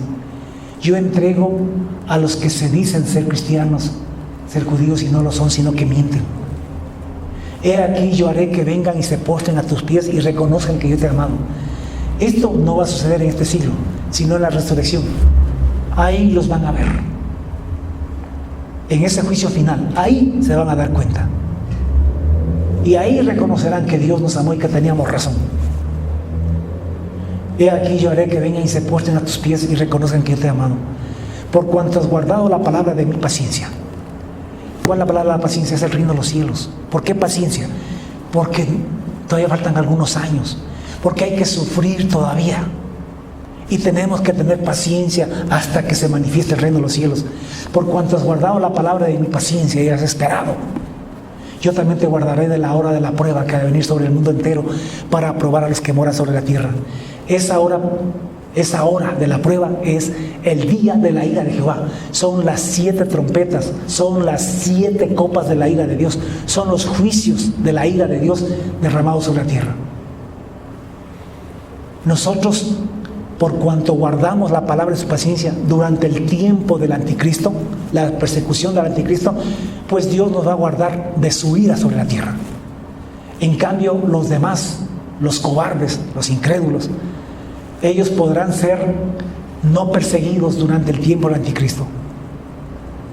Yo entrego a los que se dicen ser cristianos, ser judíos, y no lo son, sino que mienten. He aquí yo haré que vengan y se postren a tus pies y reconozcan que yo te he amado. Esto no va a suceder en este siglo, sino en la resurrección. Ahí los van a ver. En ese juicio final, ahí se van a dar cuenta. Y ahí reconocerán que Dios nos amó y que teníamos razón. He aquí yo haré que vengan y se postren a tus pies y reconozcan que yo te he amado, por cuanto has guardado la palabra de mi paciencia. ¿Cuál es la palabra de la paciencia? Es el reino de los cielos. ¿Por qué paciencia? Porque todavía faltan algunos años, porque hay que sufrir todavía, y tenemos que tener paciencia hasta que se manifieste el reino de los cielos. Por cuanto has guardado la palabra de mi paciencia y has esperado, yo también te guardaré de la hora de la prueba que ha de venir sobre el mundo entero, para probar a los que moran sobre la tierra. Esa hora de la prueba es el día de la ira de Jehová. Son las 7 trompetas, son las 7 copas de la ira de Dios, son los juicios de la ira de Dios derramados sobre la tierra. Nosotros, por cuanto guardamos la palabra de su paciencia durante el tiempo del anticristo, la persecución del anticristo, pues Dios nos va a guardar de su ira sobre la tierra. En cambio, los demás, los cobardes, los incrédulos, ellos podrán ser no perseguidos durante el tiempo del anticristo,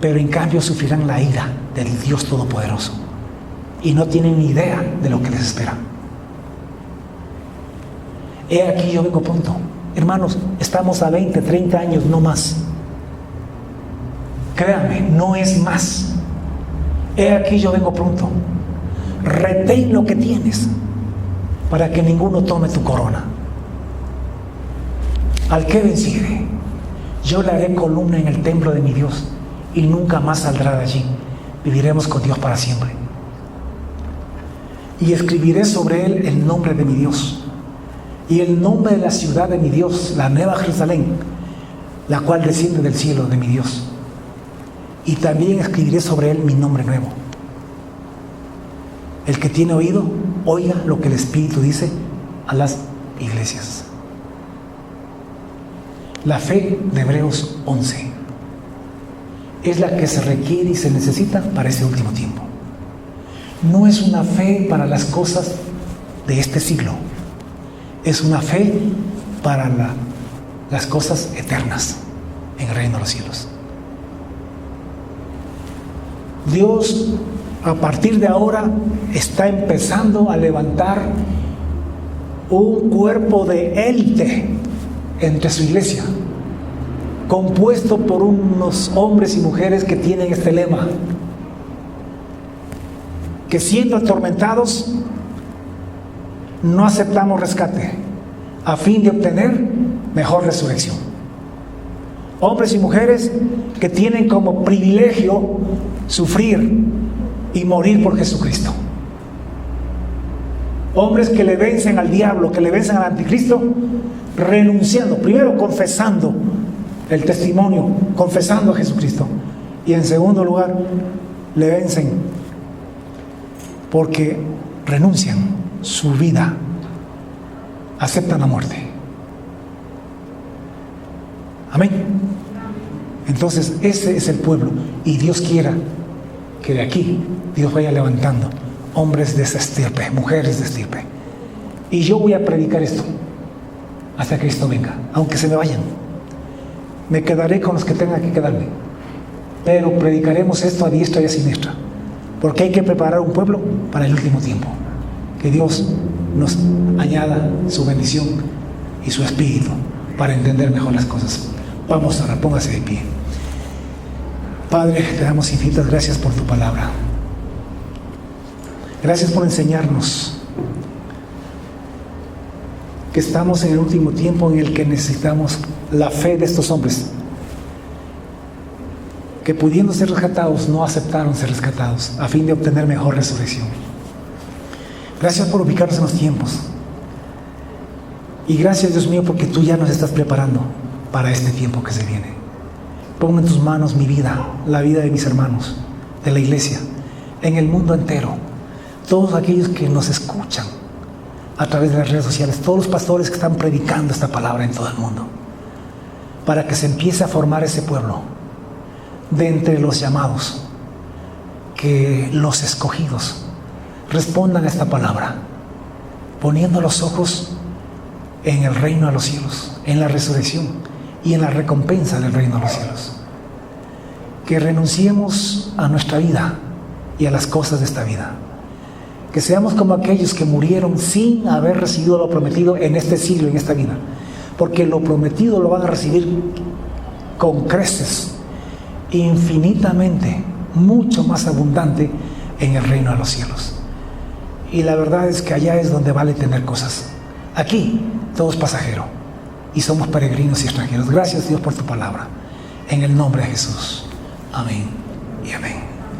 pero en cambio sufrirán la ira del Dios Todopoderoso y no tienen ni idea de lo que les espera. He aquí yo vengo pronto. Hermanos, estamos a 20, 30 años, no más. Créanme, no es más. He aquí, yo vengo pronto. Retén lo que tienes para que ninguno tome tu corona. Al que venciere, yo le haré columna en el templo de mi Dios y nunca más saldrá de allí. Viviremos con Dios para siempre. Y escribiré sobre él el nombre de mi Dios y el nombre de la ciudad de mi Dios, la nueva Jerusalén, la cual desciende del cielo de mi Dios. Y también escribiré sobre él mi nombre nuevo. El que tiene oído, oiga lo que el Espíritu dice a las iglesias. La fe de Hebreos 11 es la que se requiere y se necesita para este último tiempo. No es una fe para las cosas de este siglo. Es una fe para las cosas eternas en el reino de los cielos. Dios, a partir de ahora, está empezando a levantar un cuerpo de élite entre su iglesia, compuesto por unos hombres y mujeres que tienen este lema: que siendo atormentados, no aceptamos rescate, a fin de obtener mejor resurrección. Hombres y mujeres que tienen como privilegio sufrir y morir por Jesucristo. Hombres que le vencen al diablo, que le vencen al anticristo, renunciando, primero confesando el testimonio, confesando a Jesucristo, y en segundo lugar, le vencen porque renuncian su vida, aceptan la muerte. Amén. Entonces ese es el pueblo, y Dios quiera que de aquí Dios vaya levantando hombres de esa estirpe, mujeres de estirpe. Y yo voy a predicar esto hasta que Cristo venga, aunque se me vayan. Me quedaré con los que tengan que quedarme, pero predicaremos esto a diestra y a siniestra, porque hay que preparar un pueblo para el último tiempo. Que Dios nos añada su bendición y su espíritu para entender mejor las cosas. Vamos a orar, póngase de pie. Padre, te damos infinitas gracias por tu palabra. Gracias por enseñarnos que estamos en el último tiempo en el que necesitamos la fe de estos hombres, que pudiendo ser rescatados, no aceptaron ser rescatados, a fin de obtener mejor resurrección. Gracias por ubicarnos en los tiempos. Y gracias, Dios mío, porque tú ya nos estás preparando para este tiempo que se viene. Pongo en tus manos mi vida, la vida de mis hermanos, de la iglesia, en el mundo entero. Todos aquellos que nos escuchan a través de las redes sociales, todos los pastores que están predicando esta palabra en todo el mundo, para que se empiece a formar ese pueblo de entre los llamados, que los escogidos respondan a esta palabra, poniendo los ojos en el reino de los cielos, en la resurrección y en la recompensa del reino de los cielos. Que renunciemos a nuestra vida y a las cosas de esta vida. Que seamos como aquellos que murieron sin haber recibido lo prometido en este siglo, en esta vida. Porque lo prometido lo van a recibir con creces, infinitamente, mucho más abundante en el reino de los cielos. Y la verdad es que allá es donde vale tener cosas. Aquí todo es pasajero y somos peregrinos y extranjeros. Gracias, Dios, por tu palabra. En el nombre de Jesús. Amén y amén.